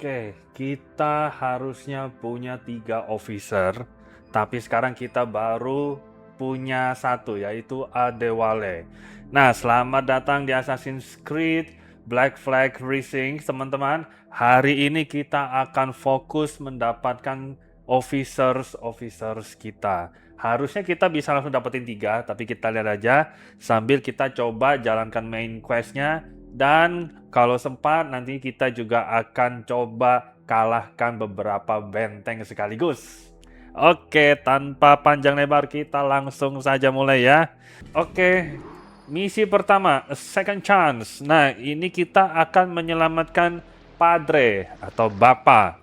Oke, kita harusnya punya 3 officer, tapi sekarang kita baru punya satu, yaitu Adewale. Nah, selamat datang di Assassin's Creed Black Flag Rising, teman-teman. Hari ini kita akan fokus mendapatkan officers kita. Harusnya kita bisa langsung dapetin 3, tapi kita lihat aja sambil kita coba jalankan main quest-nya. Dan kalau sempat nanti kita juga akan coba kalahkan beberapa benteng sekaligus. Oke, tanpa panjang lebar kita langsung saja mulai ya. Oke, misi pertama, second chance. Nah, ini kita akan menyelamatkan Padre atau Bapak.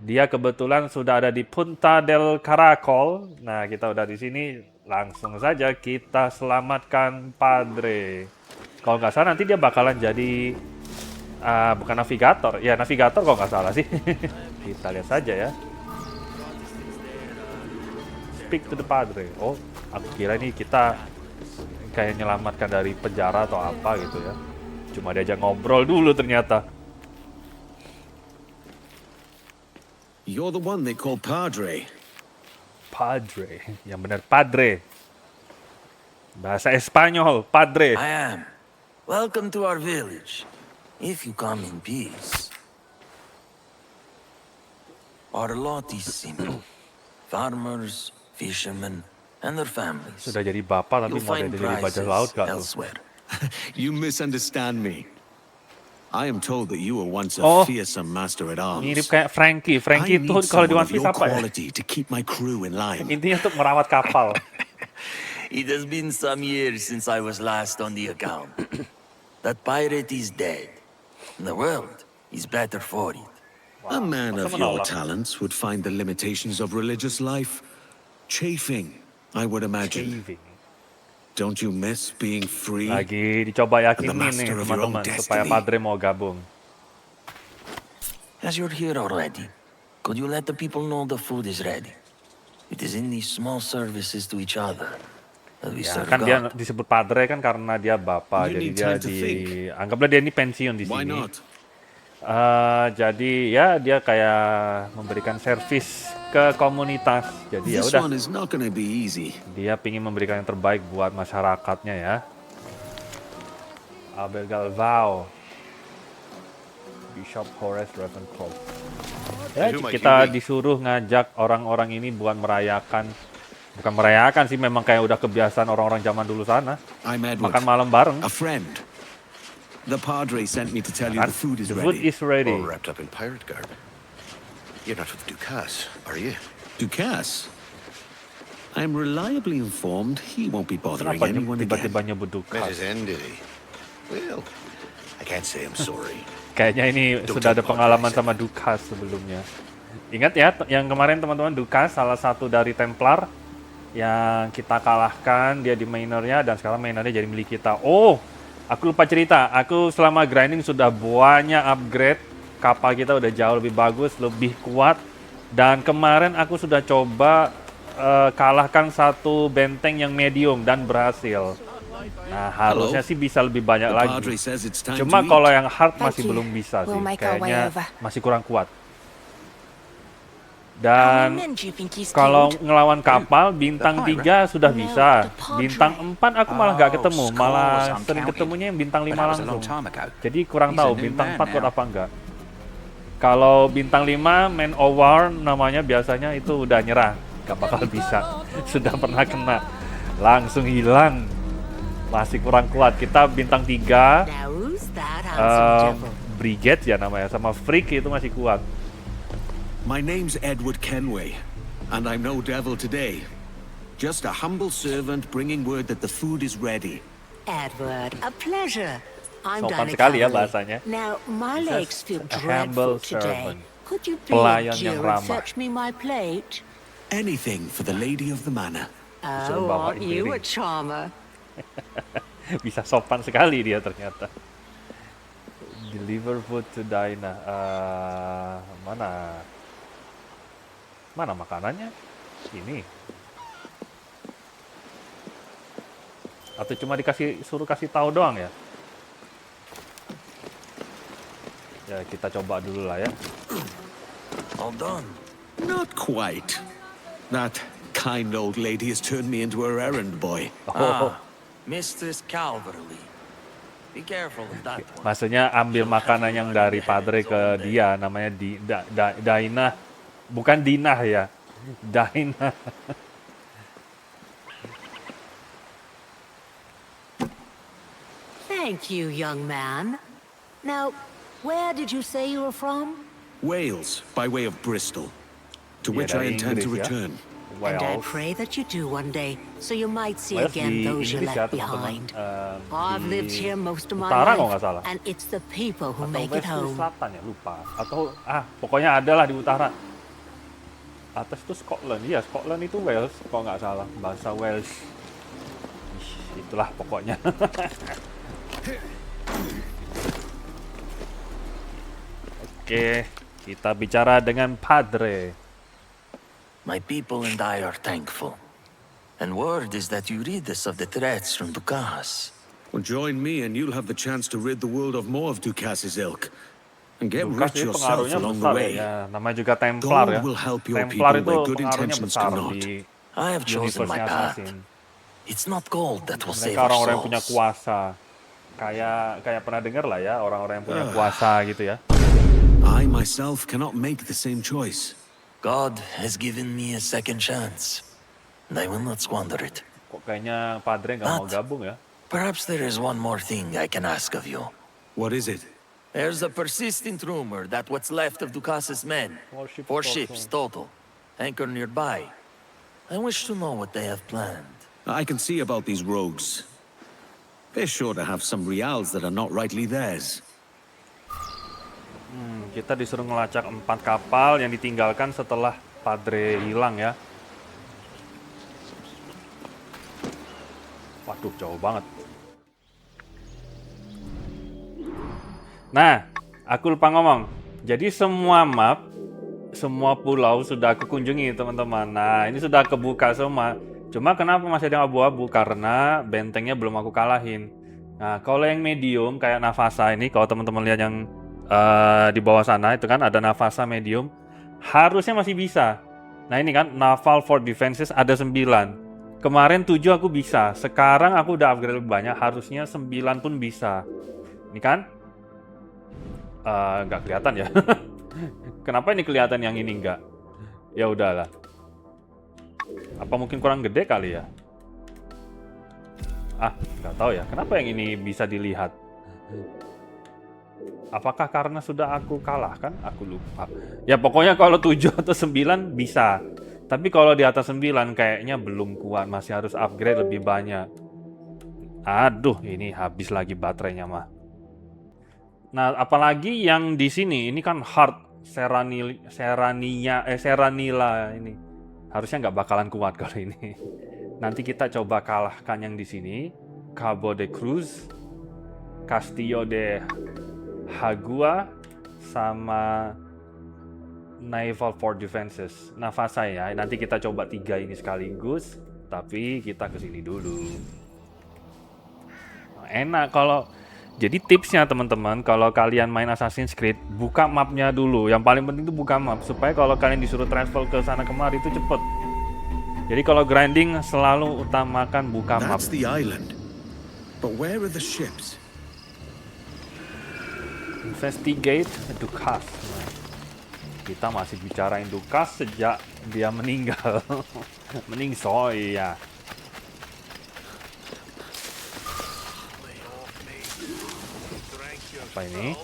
Dia kebetulan sudah ada di Punta del Caracol. Nah, kita udah di sini, langsung saja kita selamatkan Padre. Kalau nggak salah nanti dia bakalan jadi bukan navigator. Ya, navigator kalau nggak salah sih. Kita lihat saja ya. Speak to the Padre. Oh, aku kira ini kita kayak menyelamatkan dari penjara atau apa gitu ya. Cuma diajak ngobrol dulu ternyata. You're the one they call Padre. Padre, yang benar Padre. Bahasa Espanyol, Padre. I am. Welcome to our village. If you come in peace. Our lot is simple. Farmers, fishermen, and their families. Sudah jadi bapak tapi You'll mau find jadi bajak prizes laut gak tuh? elsewhere. You misunderstand me. I am told that you were once a Oh, fearsome master at arms. Mirip kayak Frankie. I Frankie need itu kalau di someone One of Piece your apa ya? quality to keep my crew in line. Intinya untuk merawat kapal. It has been some years since I was last on the account. That pirate is dead. The world is better for it. A man masa of your menolak? talents would find the limitations of religious life chafing, I would imagine. Caving. Don't you miss being free? Lagi dicoba yakinin nih master of your own teman-teman supaya destiny. Padre mau gabung. As you're here already, could you let the people know the food is ready? It is in these small services to each other that we Ya serve kan dia God. disebut Padre kan karena dia bapak, You jadi need dia time to think. anggaplah dia ini pensiun di Why sini. not? Jadi ya dia kayak memberikan servis ke komunitas. Jadi ya This udah, one is not going to be easy. dia ingin memberikan yang terbaik buat masyarakatnya ya. Abel Galvao, Bishop Horace Ravencroft. Ya, kita disuruh ngajak orang-orang ini buat merayakan, bukan merayakan sih, memang kayak udah kebiasaan orang-orang zaman dulu sana. I'm Edward, Makan malam bareng. a friend. The Padre sent me to tell you Kan? the food is The food ready. is ready. All wrapped up in pirate garb. You're not with Ducasse, are you? Ducasse? I'm reliably informed he won't be bothering Kenapa anyone again. tiba-tiba nyebut Met Dukas? his end, did he? Well, I can't say I'm sorry. Kayaknya ini sudah ada pengalaman sama Dukas sebelumnya. Ingat ya, yang kemarin teman-teman, Dukas salah satu dari Templar yang kita kalahkan, dia di minernya, dan sekarang minernya jadi milik kita. Oh, aku lupa cerita, aku selama grinding sudah banyak upgrade, kapal kita udah jauh lebih bagus, lebih kuat, dan kemarin aku sudah coba kalahkan satu benteng yang medium dan berhasil. Nah, harusnya sih bisa lebih banyak The lagi. Padre says it's time Cuma to eat. kalau yang hard Thank masih you. belum bisa sih, We'll make our way kayaknya over. masih kurang kuat. How Dan many men do you think he's kalau killed? ngelawan kapal, bintang 3 sudah No, bisa. the Padre. Bintang 4 aku malah nggak ketemu, Skull malah was sering uncounted. ketemunya yang bintang 5 But that was a long langsung. time ago. Jadi kurang He's tahu a new bintang man 4 kuat now. apa enggak. Kalau bintang 5, Man of War namanya biasanya itu udah nyerah, nggak bakal bisa. Sudah pernah kena, langsung hilang. Masih kurang kuat. Kita bintang 3, Now who's that handsome gentleman? Brigade ya namanya, sama Freak itu masih kuat. My name's Edward Kenway, and I'm no devil today. Just a humble servant bringing word that the food is ready. Edward, a pleasure. I'm Sopan Dinah sekali ya Connolly. bahasanya. Now, my Just legs feel a humble dreadful today. servant. Could you be Pelayan a yang dear and ramah. fetch me my plate? Anything for the lady of the manor. Disuruh Oh, bawa aren't you a piring. charmer? Bisa sopan sekali dia ternyata. Deliver food to Dinah. Mana makanannya? Ini. Atau cuma suruh kasih tahu doang ya? Ya kita coba dulu lah ya. All done. Not quite. That kind old lady has turned me into her errand boy. Ah, Mistress Calverley. Be careful of that one. Maksudnya ambil makanan yang dari Padre ke dia, namanya Daina, bukan Dinah ya, Daina. Thank you, young man. Now, where did you say you were from? Wales, by way of Bristol, to which I dari intend to Inggris, ya. return. And I Wales. pray that you do one day, so you might see Wales again di those you Inggris ya, left teman-teman. behind. I've Di lived here most of my utara kalau nggak life, salah. and it's the people who Atau make it West di home. selatan ya, lupa. Atau pokoknya adalah di utara. Atas itu Scotland, iya Scotland itu Wales kalau nggak salah, bahasa Wales. Itulah pokoknya. Oke, kita bicara dengan Padre. My people and I are thankful. And word is that you rid us of the threats from Dukas. Well, join me and you'll have the chance to rid the world of more of Ducas's ilk. And get Dukas rich itu yourself pengaruhnya along the besar way. ya, namanya juga Templar ya. Gold will help your Templar people itu where good pengaruhnya intentions besar cannot. di I have chosen my universe-nya path. Assassin. It's not gold that will save Mereka our orang-orang yang punya souls. kuasa. Kayak pernah dengar lah ya, orang-orang yang punya kuasa gitu ya. I myself cannot make the same choice. God has given me a second chance, and I will not squander it. Kok kayaknya Padre nggak mau But- gabung ya? Perhaps there is one more thing I can ask of you. What is it? There's a persistent rumor that what's left of Ducas's men, four ships total, anchor nearby. I wish to know what they have planned. I can see about these rogues. They're sure to have some reals that are not rightly theirs. Kita disuruh ngelacak 4 kapal yang ditinggalkan setelah Padre hilang ya. Waduh, jauh banget. Nah, aku lupa ngomong. Jadi semua map, semua pulau sudah aku kunjungi teman-teman. Nah, ini sudah kebuka semua. Cuma kenapa masih ada yang abu-abu? Karena bentengnya belum aku kalahin. Nah, kalau yang medium kayak Navasa ini, kalau teman-teman lihat yang di bawah sana itu kan ada Navasa medium, harusnya masih bisa. Nah ini kan Naval Fort Defenses ada 9. Kemarin 7 aku bisa, sekarang aku udah upgrade lebih banyak, harusnya 9 pun bisa. Ini kan nggak kelihatan ya. Kenapa ini kelihatan yang ini nggak? Ya udahlah. Apa mungkin kurang gede kali ya? Nggak tahu ya. Kenapa yang ini bisa dilihat? Apakah karena sudah aku kalahkan? Aku lupa. Ya pokoknya kalau 7 atau 9 bisa. Tapi kalau di atas 9 kayaknya belum kuat. Masih harus upgrade lebih banyak. Aduh, ini habis lagi baterainya mah. Nah, apalagi yang di sini. Ini kan hard Seranila ini. Harusnya nggak bakalan kuat kalau ini. Nanti kita coba kalahkan yang di sini. Cabo de Cruz, Castillo de Hagua, sama Naval Fort Defenses. Navasa ya. Nanti kita coba 3 ini sekaligus. Tapi kita kesini dulu. Enak kalau. Jadi tipsnya teman-teman, kalau kalian main Assassin's Creed, buka mapnya dulu. Yang paling penting itu buka map, supaya kalau kalian disuruh travel ke sana kemari itu cepet. Jadi kalau grinding selalu utamakan buka map. That's the island. But where are the ships? Investigate Dukas. Nah, kita masih bicarain Dukas sejak dia meninggal. Meningsoy ya. Apa ini?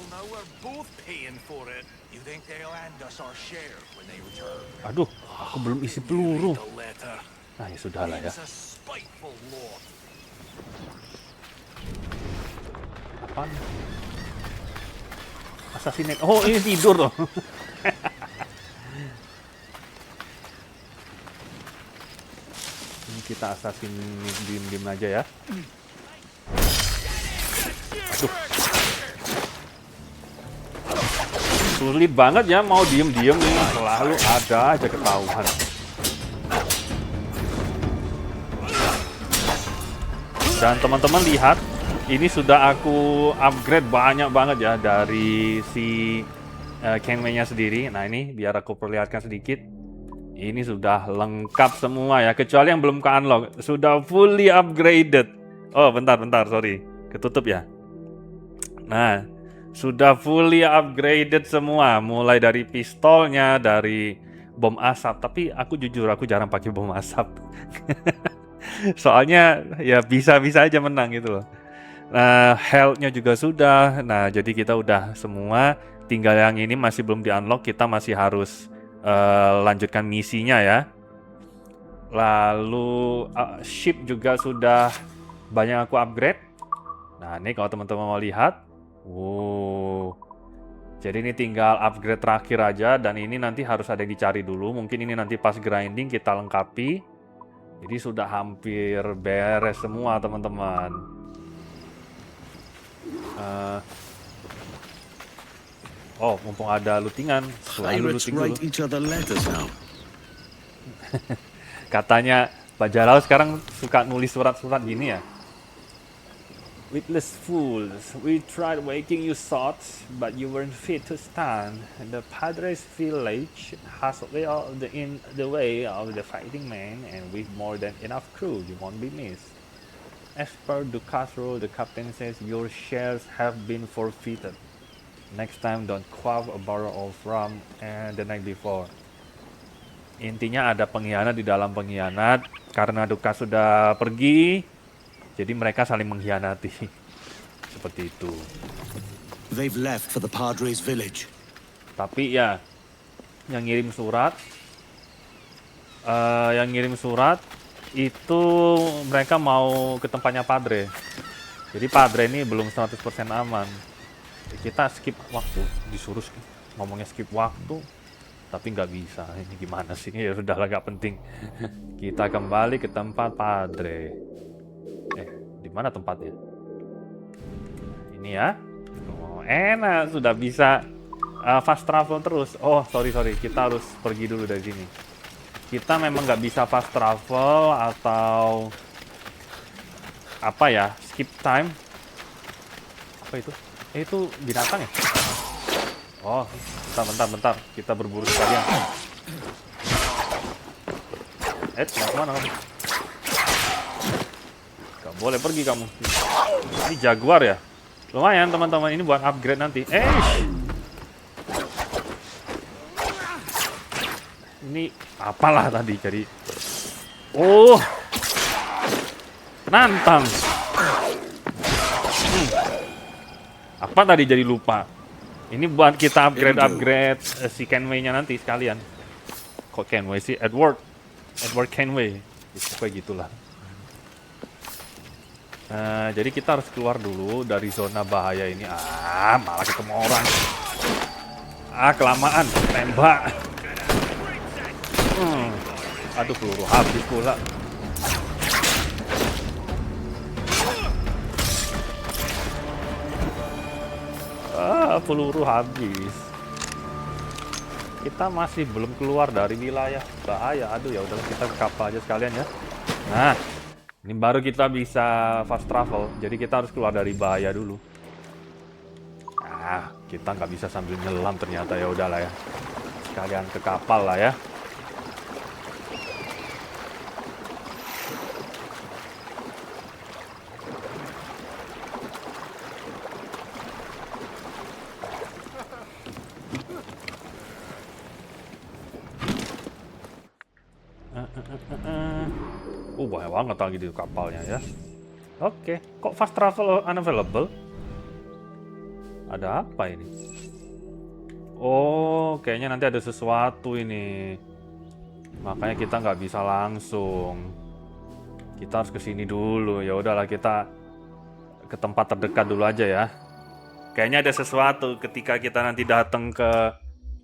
Aduh, aku belum isi peluru. Nah, ya sudahlah ya. Apaan? Assassinate. Oh, ini tidur loh. Ini kita assassin diem-diem aja ya. Aduh. Sulit banget ya mau diem-diem nih. Selalu ada aja ketahuan. Dan teman-teman lihat, ini sudah aku upgrade banyak banget ya dari si Kenway-nya sendiri. Nah ini biar aku perlihatkan sedikit. Ini sudah lengkap semua ya, kecuali yang belum ke-unlock. Sudah fully upgraded. Oh bentar, sorry. Ketutup ya. Nah, sudah fully upgraded semua. Mulai dari pistolnya, dari bom asap. Tapi aku jujur, aku jarang pakai bom asap. Soalnya ya bisa-bisa aja menang gitu loh. Nah, health-nya juga sudah. Nah, jadi kita udah semua. Tinggal yang ini masih belum di-unlock. Kita masih harus lanjutkan misinya ya. Lalu ship juga sudah banyak aku upgrade. Nah, ini kalau teman-teman mau lihat. Jadi ini tinggal upgrade terakhir aja. Dan ini nanti harus ada yang dicari dulu. Mungkin ini nanti pas grinding kita lengkapi. Jadi sudah hampir beres semua teman-teman. Mumpung ada lootingan, selalu Pirates looting dulu. write each other letters now. Katanya Pak Jalal sekarang suka nulis surat-surat gini ya. Witless fools, we tried waking you thoughts, but you weren't fit to stand. The Padres village has in the way of the fighting men, and with more than enough crew, you won't be missed. As per Dukas rule, the captain says your shares have been forfeited. Next time, don't quaff a barrel of rum and the night before. Intinya ada pengkhianat di dalam pengkhianat. Karena Dukas sudah pergi, jadi mereka saling mengkhianati. Seperti itu. They've left for the Padres village. Tapi ya, yang ngirim surat itu mereka mau ke tempatnya Padre. Jadi Padre ini belum 100% aman. Kita skip waktu, disuruh ngomongnya skip waktu, tapi nggak bisa. Ini gimana sih? Ya sudah nggak penting. Kita kembali ke tempat Padre. Di mana tempatnya? Ini ya. Enak, sudah bisa fast travel terus. Sorry, kita harus pergi dulu dari sini. Kita memang nggak bisa fast travel atau apa ya, skip time. Apa itu? Itu binatang ya? Bentar. Kita berburu sekalian. Mau kemana kamu? Gak boleh pergi kamu. Ini jaguar ya? Lumayan teman-teman, ini buat upgrade nanti. Ini apalah tadi jadi. Nantang. Apa tadi jadi lupa. Ini buat kita upgrade si Kenway-nya nanti sekalian. Kok Kenway sih? Edward Kenway. Kayak gitulah. Jadi kita harus keluar dulu dari zona bahaya ini. Malah ketemu orang. Kelamaan tembak. Aduh, peluru habis pula. Peluru habis. Kita masih belum keluar dari wilayah bahaya. Aduh, ya udah kita ke kapal aja sekalian ya. Nah, ini baru kita bisa fast travel. Jadi kita harus keluar dari bahaya dulu. Kita nggak bisa sambil nyelam ternyata. Ya udahlah ya. Sekalian ke kapal lah ya. Banyak banget lagi di kapalnya ya. Oke, kok fast travel unavailable? Ada apa ini? Kayaknya nanti ada sesuatu ini. Makanya kita nggak bisa langsung. Kita harus ke sini dulu. Ya udahlah, kita ke tempat terdekat dulu aja ya. Kayaknya ada sesuatu ketika kita nanti datang ke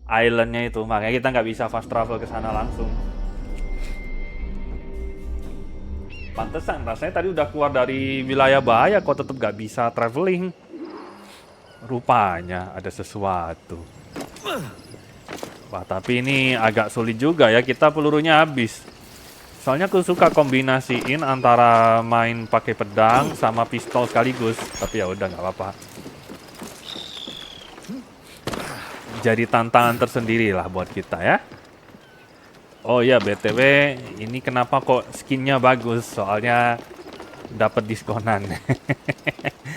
islandnya itu. Makanya kita nggak bisa fast travel ke sana langsung. Pantesan, rasanya tadi udah keluar dari wilayah bahaya kok tetap gak bisa traveling. Rupanya ada sesuatu. Wah, tapi ini agak sulit juga ya, kita pelurunya habis. Soalnya aku suka kombinasiin antara main pakai pedang sama pistol sekaligus. Tapi ya udah nggak apa-apa. jadi tantangan tersendiri lah buat kita ya. Oh ya, BTW, ini kenapa kok skinnya bagus? Soalnya dapat diskonan.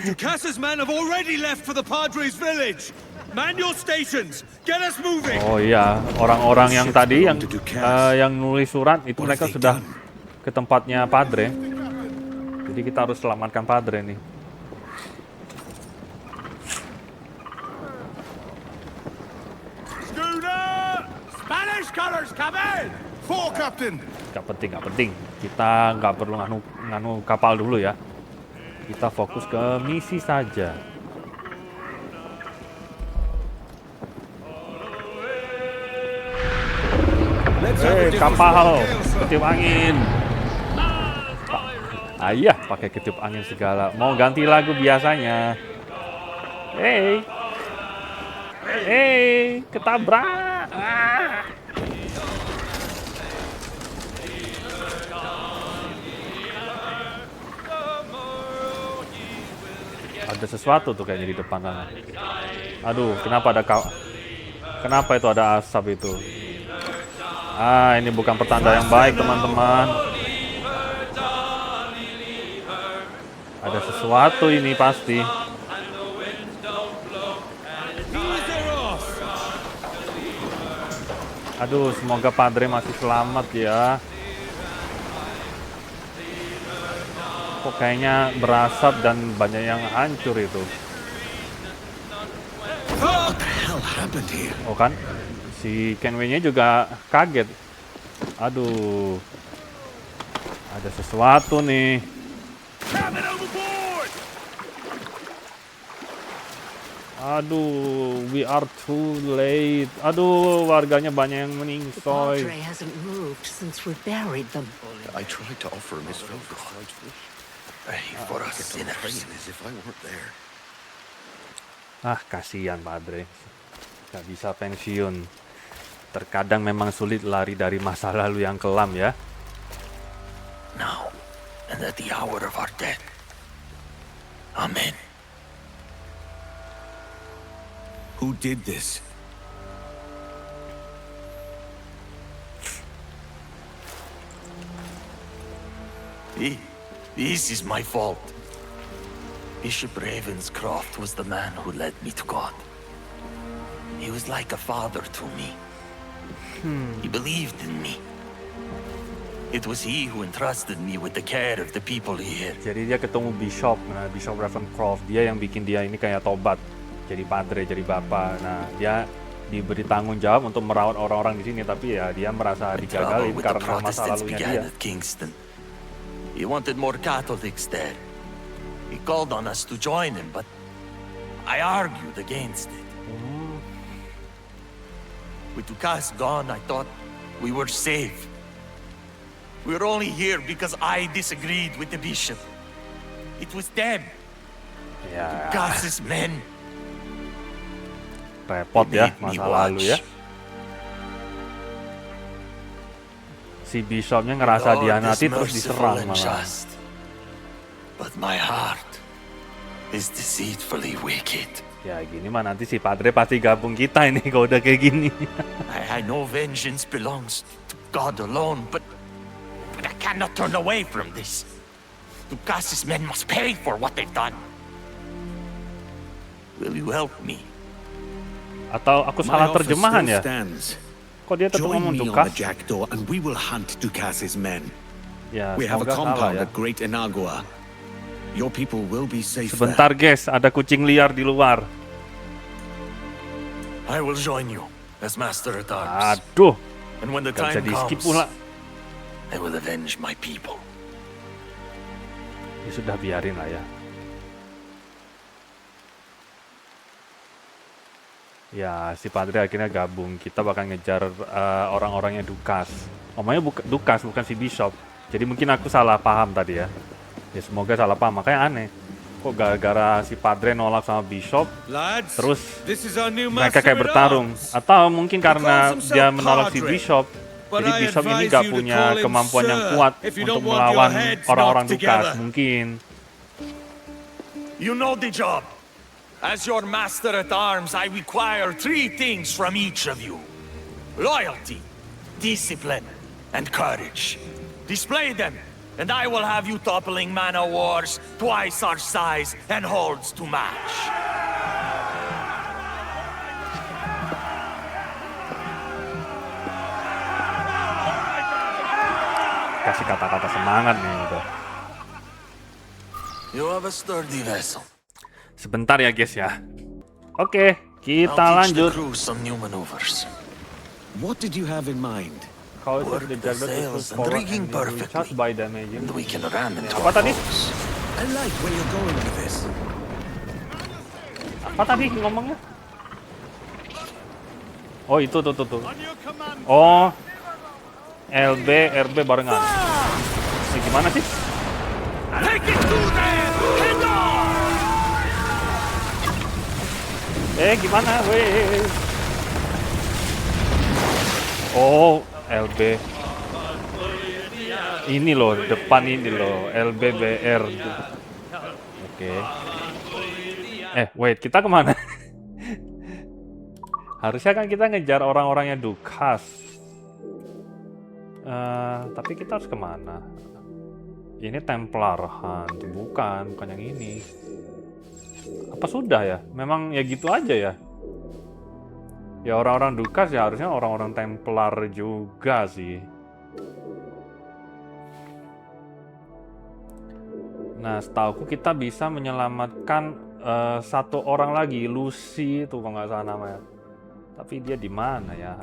Ducas's men have already left for the Padres' village. Man your stations. Get us moving. Oh iya, orang-orang yang tadi yang nulis surat itu mereka sudah ke tempatnya Padre. Jadi kita harus selamatkan Padre nih. Spanish colors come in. For Captain. Gak penting. Kita nggak perlu nganu kapal dulu ya. Kita fokus ke misi saja. Kapal, ketiup angin. Ayah, pakai ketiup angin segala. Mau ganti lagu biasanya. Hey, ketabrak. Ada sesuatu tuh kayaknya di depan sana. Aduh, kenapa itu ada asap itu? Ini bukan pertanda yang baik, teman-teman. Ada sesuatu ini pasti. Aduh, semoga Padre masih selamat ya. Kok kayaknya berasap dan banyak yang hancur itu. Oh kan? Si Kenway-nya juga kaget. Aduh. Ada sesuatu nih. Aduh, we are too late. Aduh, warganya banyak yang meningsoy. Padre hasn't moved since we buried them. I tried to offer him his fried fish. Pray for us sinners. Praying as if I weren't there. Kasihan Padre. Gak bisa pensiun. Terkadang memang sulit lari dari masa lalu yang kelam ya. Now, and at the hour of our death. Amen. Who did this? This is my fault. Bishop Ravenscroft was the man who led me to God. He was like a father to me. He believed in me. It was he who entrusted me with the care of the people here. Jadi dia ketemu Bishop, Bishop Ravenscroft. Dia yang bikin dia ini kayak tobat. Jadi Padre, jadi Bapak. Nah, dia diberi tanggung jawab untuk merawat orang-orang di sini, tapi ya dia merasa digagalin karena masa lalunya dia. At Kingston. He wanted more Catholics there. He called on us to join him, but I argued against it. With Dukas gone, I thought we were safe. We were only here because I disagreed with the bishop. It was them. Ya, Dukas's men. repot ya masa lalu ya. Si Bishopnya ngerasa dihianati terus diserang malah. But my heart is deceitfully wicked. Ya gini mah nanti si Padre pasti gabung kita ini kalau udah kayak gini. I know vengeance belongs to God alone, but I cannot turn away from this. Dukas's men must pay for what they've done. Will you help me? Atau aku salah terjemahan ya? Kok dia tetap ngomong Dukas? And we will hunt Dukas's men. Ya, We have a semoga salah compound ya. at Great Inagua. Your people will be safe there. Sebentar guys, ada kucing liar di luar. I will join you as Master at Arms. Aduh, And when the gak bisa time di skip comes, pula. I will avenge my people. Ya sudah biarin lah ya. Ya, si Padre akhirnya gabung. Kita bakal ngejar orang-orangnya Dukas. Omongnya Dukas, bukan si Bishop. Jadi mungkin aku salah paham tadi ya. Ya semoga salah paham, makanya aneh. Kok gara-gara si Padre nolak sama Bishop, terus mereka kayak bertarung. Atau mungkin karena dia menolak si Bishop, jadi Bishop ini gak punya kemampuan yang kuat untuk melawan orang-orang Dukas. Mungkin. You know the job. As your master-at-arms, I require 3 things from each of you. Loyalty, discipline, and courage. Display them, and I will have you toppling man-o'-wars twice our size and holds to match. Kasih kata-kata semangat nih udah. You have a sturdy vessel. Sebentar ya guys ya. Oke, kita I'll teach the lanjut. crew some new maneuvers. What did you have in mind? Causes Work the the jugger to sails and forward rigging and will be perfectly. charged by damaging. And we can ram into Apa our tadi? foes. I like where you're going with this. Apa tadi ngomongnya? Oh itu tuh. Oh, LB, RB barengan. Ini gimana sih? Take it to them! Head on! Gimana? Weh. Oh, LB. Ini loh, depan ini loh, LBBR. Oke. Wait, kita kemana? Harusnya kan kita ngejar orang-orangnya Dukas. Tapi kita harus kemana? Ini Templar Hunt, bukan yang ini. Apa sudah ya? Memang ya gitu aja ya? Ya orang-orang Dukas ya harusnya orang-orang Templar juga sih. Nah, setauku kita bisa menyelamatkan satu orang lagi, Lucy itu kalau nggak salah namanya. Tapi dia di mana ya?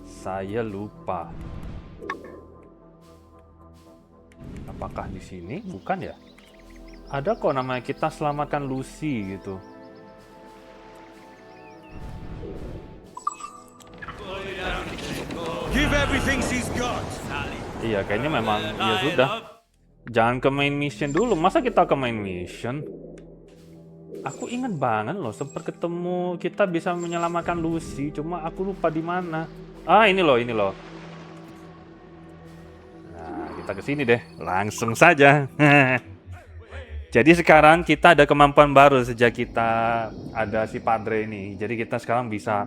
Saya lupa. Apakah di sini? Bukan ya? Ada kok namanya, kita selamatkan Lucy gitu. Give everything she's got. Iya, kayaknya memang ya sudah. Jangan ke main mission dulu. Masa kita ke main mission? Aku ingat banget loh, sempat ketemu kita bisa menyelamatkan Lucy, cuma aku lupa di mana. Ah, ini loh. Nah, kita ke sini deh. Langsung saja. Jadi sekarang kita ada kemampuan baru sejak kita ada si Padre ini. Jadi kita sekarang bisa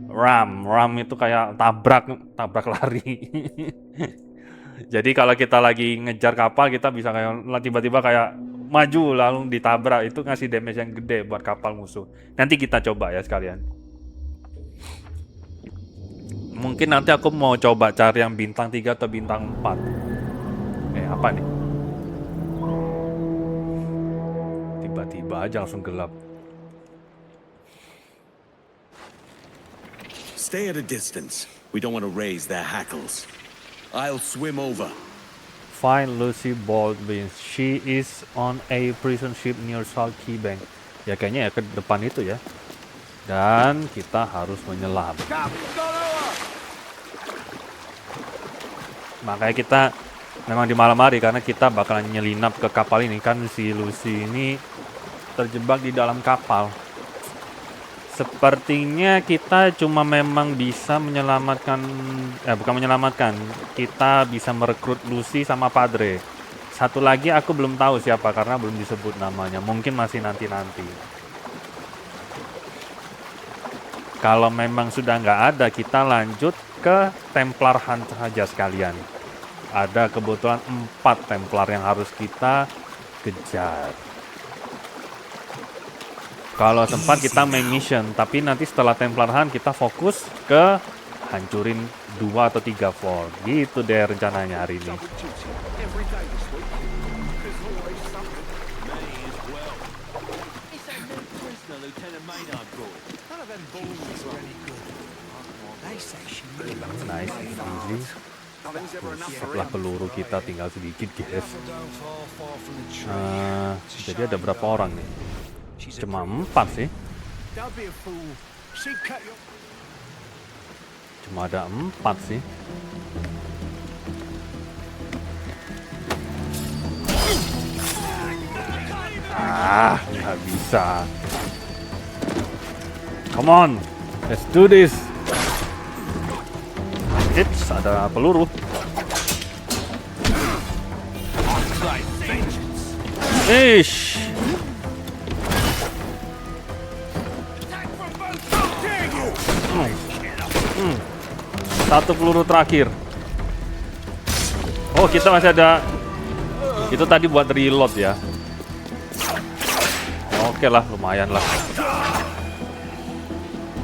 ram itu kayak tabrak lari. Jadi kalau kita lagi ngejar kapal, kita bisa kayak tiba-tiba kayak maju lalu ditabrak, itu ngasih damage yang gede buat kapal musuh. Nanti kita coba ya sekalian. Mungkin nanti aku mau coba cari yang bintang 3 atau bintang 4. Apa nih? Tiba-tiba aja langsung gelap. Stay at a distance. We don't want to raise their hackles. I'll swim over. Find Lucy Baldwin. She is on a prison ship near Salt Key Bank. Ya kayaknya ya ke depan itu ya. Dan kita harus menyelam. Makanya kita memang di malam hari karena kita bakalan nyelinap ke kapal ini kan, si Lucy ini terjebak di dalam kapal. Sepertinya kita cuma memang bisa menyelamatkan, bukan menyelamatkan, kita bisa merekrut Lucy sama Padre. Satu lagi aku belum tahu siapa karena belum disebut namanya, mungkin masih nanti-nanti. Kalau memang sudah nggak ada, kita lanjut ke Templar Hunt saja sekalian. Ada kebetulan 4 Templar yang harus kita kejar. Kalau sempat kita main mission, tapi nanti setelah Templar Hunt kita fokus ke hancurin 2 atau 3 fort. Gitu deh rencananya hari ini. Nice, easy. Setelah peluru kita tinggal sedikit guys. Jadi ada berapa orang nih? Cuma 4 sih. Cuma ada 4 sih. Nggak bisa. Come on, let's do this. Ips, ada peluru. Ish. Satu peluru terakhir. Oh, kita masih ada. Itu tadi buat reload ya. Oke lah, lumayan lah.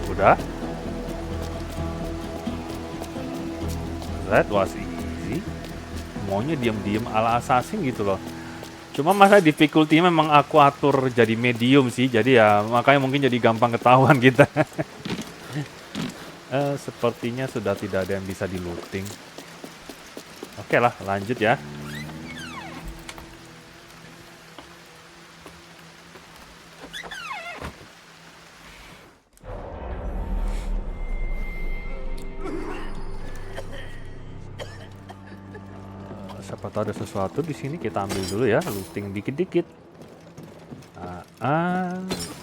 Udah. That was easy. Maunya diam-diam ala assassin gitu loh. Cuma masa difficulty memang aku atur jadi medium sih. Jadi ya makanya mungkin jadi gampang ketahuan kita. Sepertinya sudah tidak ada yang bisa di looting. Oke lah, lanjut ya. Siapa tahu ada sesuatu di sini, kita ambil dulu ya, looting dikit-dikit.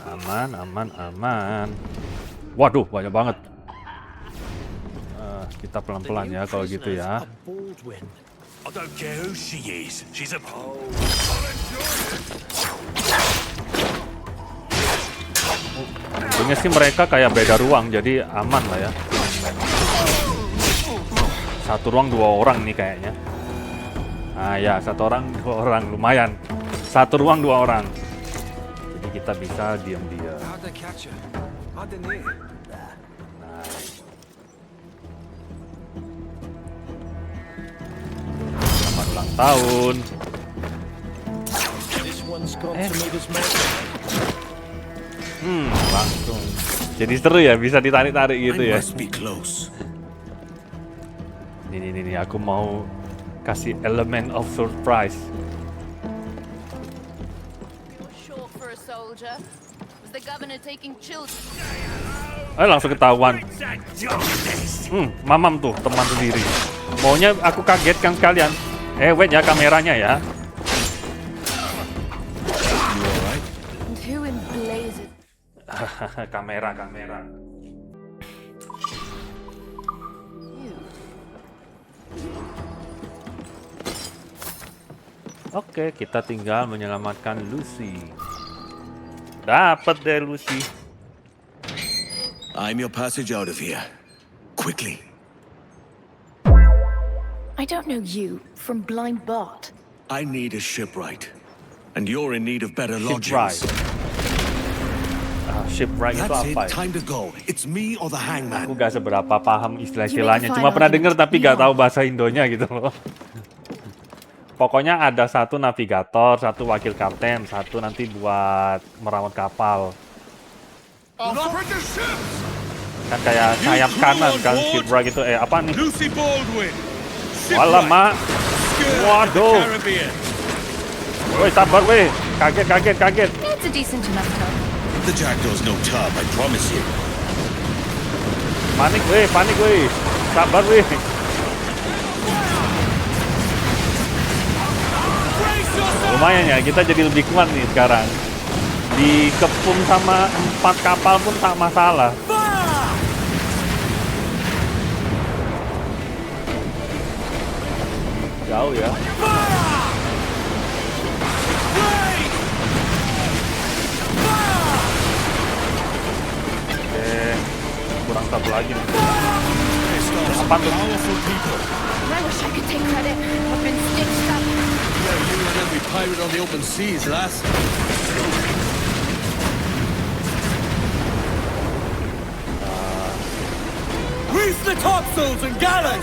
Aman. Waduh, banyak banget. Kita pelan-pelan ya kalau gitu ya. I don't care who she is. She's a Untungnya sih mereka kayak beda ruang, jadi aman lah ya. Satu ruang 2 orang nih kayaknya. Ah ya, 1 orang 2 orang lumayan. 1 ruang 2 orang. Jadi kita bisa diam-diam. Selamat ulang tahun. Langsung. Jadi seru ya, bisa ditarik-tarik gitu I ya. must be close. Nih, aku mau kasih element of surprise. Short for a soldier. Was the governor taking children? Langsung ketahuan. Mamam tuh, teman sendiri. Maunya aku kagetkan kalian. Wait ya kameranya ya. And who in blazes? kamera. Oke, kita tinggal menyelamatkan Lucy. Dapat deh Lucy. I'm your passage out of here. Quickly. I don't know you from Blind Bart. I need a shipwright. And you're in need of better Shipwright. lodgings. Shipwright itu That's apa it. ya? Time to go. It's me or the Aku hangman. gak seberapa paham istilah-istilahnya. You Cuma make a pernah fine denger tapi gak argument. tahu bahasa Indonya gitu loh. Pokoknya ada 1 navigator, 1 wakil kapten, 1 nanti buat merawat kapal. Kan kayak sayap kanan kan, shipwright itu apa nih? Lucy Baldwin. Walah mak. Waduh. Woi sabar weh. Kaget. It's a decent enough help. The Jackdaw's no tub, I promise you. Panik weh. Sabar weh. Lumayan ya, kita jadi lebih kuat nih sekarang. Dikepung sama 4 kapal pun tak masalah. Jauh ya. Oke, kurang 1 lagi nih. Apa tuh? I wish I could take credit. I've been stitched up. You and every pirate on the open seas, lass. Reef the topsails and gallant!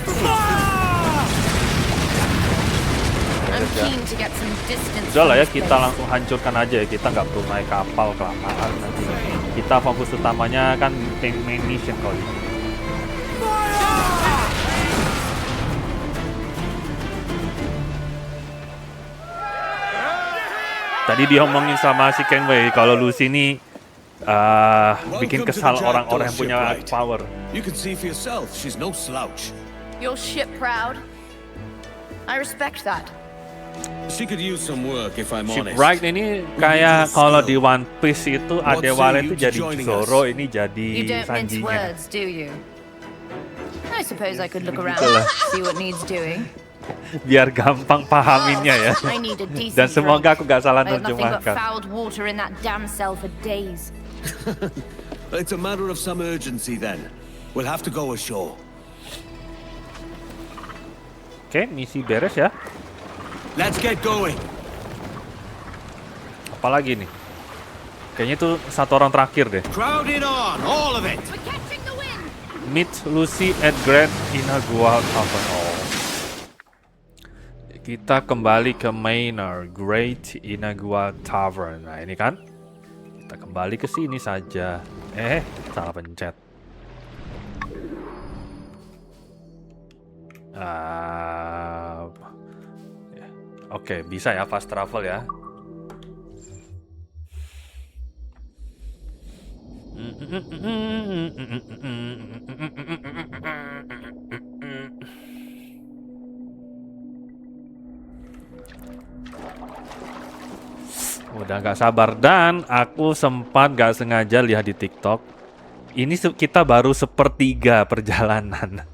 I'm keen to get some distance. Udah lah ya, from this kita place. langsung hancurkan aja ya. Kita nggak perlu naik kapal kelamaan nanti. Kita fokus utamanya kan main mission kali ini. Tadi diomongin sama si Kenway kalau Lucy ini bikin kesal orang-orang yang punya power. You can see for yourself, she's no slouch. Your ship proud. I respect that. She could use some work if I'm honest. Shipwright ini kayak kalau di One Piece itu Adewale itu jadi Zoro, ini You jadi don't mince Sanjinya. words, do you? I suppose I could look around, Itulah. see what needs doing. Biar gampang pahaminnya ya. I need a decent Dan semoga aku drink. gak salah I have nothing but terjemahkan. fouled water in that damn cell for days. It's a matter of some urgency then. We'll have to go ashore. Oke, misi beres ya. Let's get going. Apalagi nih? Kayaknya itu satu orang terakhir deh. Crowd it on, all of it. We're catching the wind! Meet Lucy at Grand Inagua Tavern. Oh. Kita kembali ke Manor Great Inagua Tavern. Nah ini kan, kita kembali ke sini saja. Salah pencet. Oke, bisa ya fast travel ya. Udah nggak sabar, dan aku sempat nggak sengaja lihat di TikTok. Ini kita baru sepertiga perjalanan.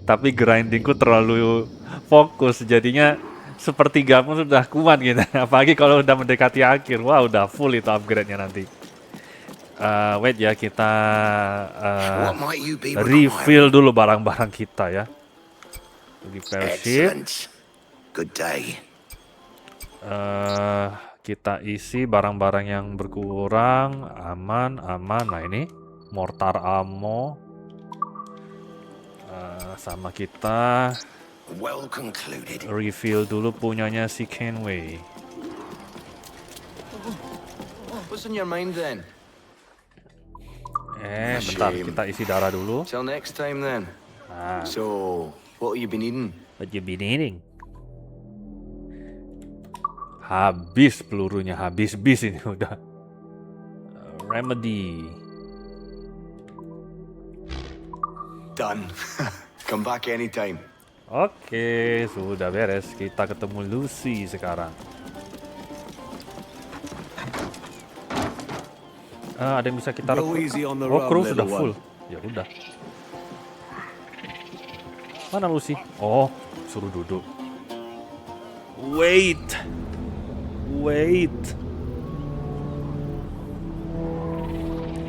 Tapi grindingku terlalu fokus, jadinya sepertiga pun sudah kuat gitu. Apalagi kalau udah mendekati akhir, wah udah full itu upgrade-nya nanti. Wait ya, kita What might you be refill dulu barang-barang kita ya. Repair ship. Excellent. Good day. Kita isi barang-barang yang berkurang, aman. Nah ini mortar ammo. Sama kita Well concluded. refill dulu punyanya si Kenway. What's on your mind then? Bentar, kita isi darah dulu. Till next time then. Nah, So, what have you been eating? what you been eating? Habis pelurunya, habis ini udah. Remedy. Done. Come back anytime. Oke, sudah beres. Kita ketemu Lucy sekarang. Ada yang bisa kita Go easy on the Oh, rum, kru little sudah one. full. Ya udah. Mana Lucy? Oh, suruh duduk. Wait.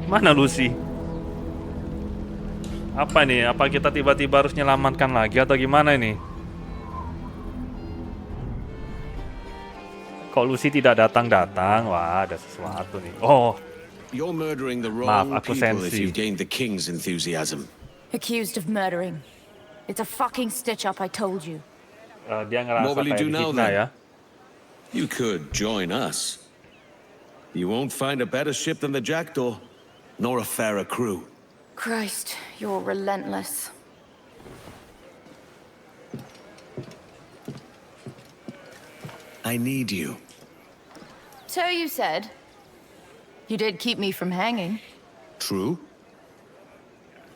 Mana Lucy? Apa nih? Apa kita tiba-tiba harus menyelamatkan lagi atau gimana ini? Kok Lucy tidak datang-datang? Wah, ada sesuatu nih. Oh, You're murdering the Maaf, wrong aku people if sensi. you've gained the king's enthusiasm. Accused of murdering. It's a fucking stitch-up, I told you. dia ngerasa What will you kayak do now, difitnah then? ya. You could join us. You won't find a better ship than the Jackdaw, nor a fairer crew. Christ, you're relentless. I need you. So you said. You did keep me from hanging, True?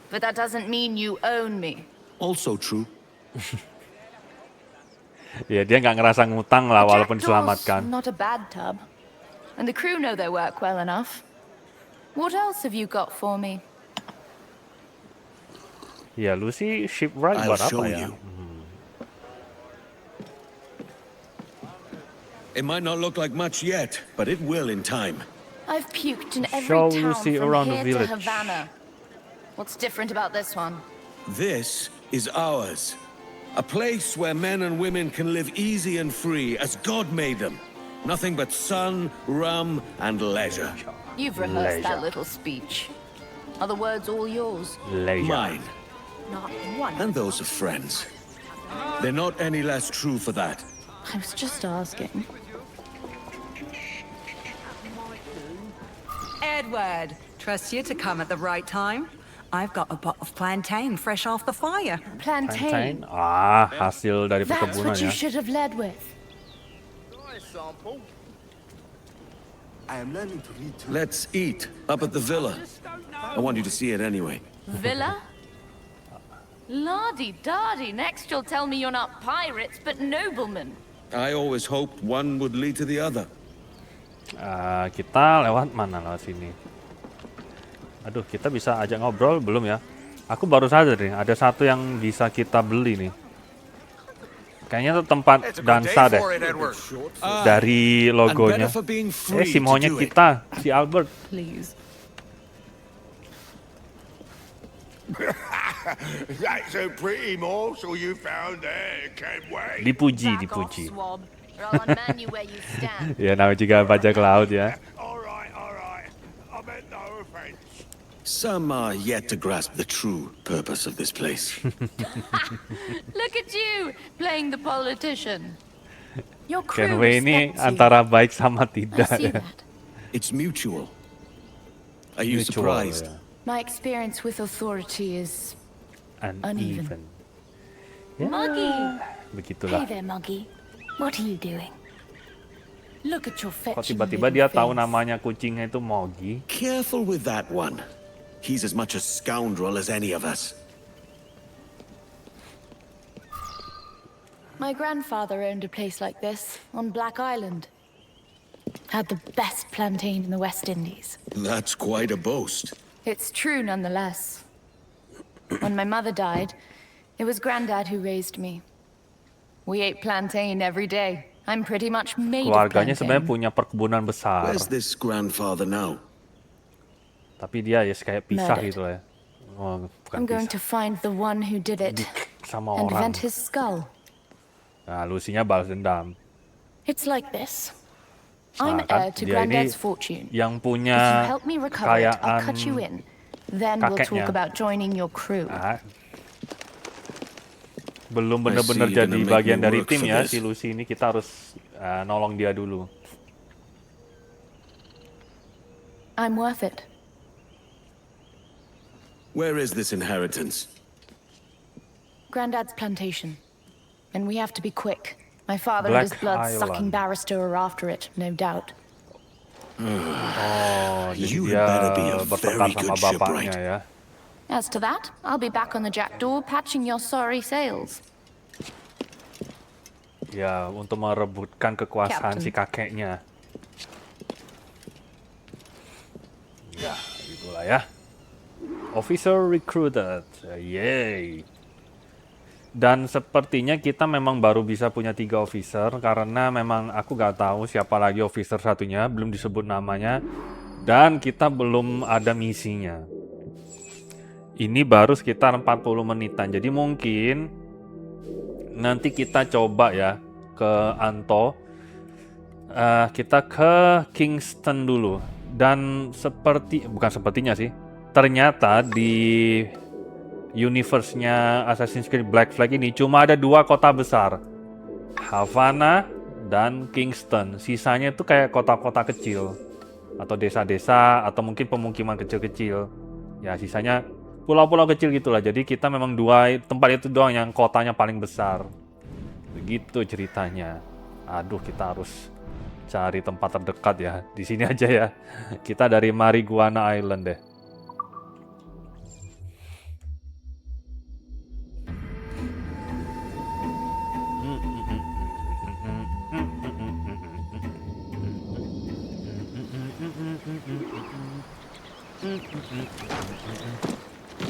but that doesn't mean you own me. Also true. Ya, dia nggak ngerasa ngutang lah walaupun Jackdaw's diselamatkan. not a bad tub. And the crew know their work well enough. What else have you got for me? Ya, Lucy shipwright I'll buat apa show ya? you. It might not look like much yet, but it will in time. I've puked in every Show town Lucy from around the here to village. Havana. What's different about this one? This is ours. A place where men and women can live easy and free as God made them. Nothing but sun, rum, and leisure. You've rehearsed Leisure. that little speech. Are the words all yours? Leisure. Mine. Not one. And those of friends. They're not any less true for that. I was just asking. Edward, trust you to come at the right time. I've got a pot of plantain fresh off the fire. Plantain. Hasil dari That's perkebunan what you ya. should have led with. Let's eat up at the villa. I want you to see it anyway. Villa? Lardy-dardy, next you'll tell me you're not pirates, but noblemen. I always hoped one would lead to the other. Kita lewat mana? Lewat sini. Aduh, kita bisa ajak ngobrol belum ya? Aku baru sadar nih, ada satu yang bisa kita beli nih. Kayaknya itu tempat dansa deh. Dari And logonya. better for being free Si to maunya do it. kita, si Albert. Please. That's a pretty morsel you found there, Kenway. Dipuji, Back off, dipuji. swab, or I'll unman you where you stand. Ya namanya juga bajak laut ya. All right. I meant no offense. Some are yet to grasp the true purpose of this place. Look at you, playing the politician. Your crew Kenway ini respects you. antara baik sama I tidak see ya. that. It's mutual. Are you Mutual, surprised? ya. My experience with authority is Uneven. Ya, Muggy. begitulah. Hey there, Muggy. What are you doing? Look at your Kok fetching tiba-tiba little dia tahu face. namanya kucingnya itu Moggy? Careful with that one. He's as much a scoundrel as any of us. My grandfather owned a place like this on Black Island. Had the best plantain in the West Indies. That's quite a boast. It's true nonetheless. When my mother died, it was Grandad who raised me. We ate plantain every day. I'm pretty much made of Keluarganya sebenarnya plantain. punya perkebunan besar, Where's this grandfather now? tapi dia ya kayak pisah Murdered. gitu lah ya. Oh, bukan I'm going pisah. to find the one who did it Sama and orang. vent his skull. Nah, Lucy-nya balas dendam. It's like this. I'm Nah, kan, heir to dia ini Grandad's fortune. yang If you punya help me recover it, I'll cut you kekayaan. in. Then we'll kakeknya. talk about joining your crew. Ah, belum I benar-benar see, you're jadi gonna make bagian me dari work tim for ya this. si Lucy ini. Kita harus nolong dia dulu. I'm worth it. Where is this inheritance? Grandad's plantation. And we have to be quick. My father Black and his blood-sucking Island. barrister are after it, no doubt. Oh, jadi You dia had better be a bertengkar very sama good bapaknya shipwright. ya. As to that, I'll be back on the Jackdaw patching your sorry sails. Ya, untuk merebutkan kekuasaan Captain. si kakeknya. Ya, itulah ya. Officer recruited. Yay. Dan sepertinya kita memang baru bisa punya 3 officer karena memang aku gak tahu siapa lagi officer satunya, belum disebut namanya, dan kita belum ada misinya. Ini baru sekitar 40 menitan, jadi mungkin nanti kita coba ya ke Anto. Kita ke Kingston dulu, dan bukan sepertinya sih, ternyata di universe-nya Assassin's Creed Black Flag ini cuma ada 2 kota besar, Havana dan Kingston. Sisanya itu kayak kota-kota kecil atau desa-desa atau mungkin pemukiman kecil-kecil. Ya, sisanya pulau-pulau kecil gitulah. Jadi kita memang 2 tempat itu doang yang kotanya paling besar. Begitu ceritanya. Aduh, kita harus cari tempat terdekat ya. Di sini aja ya. Kita dari Marijuana Island deh.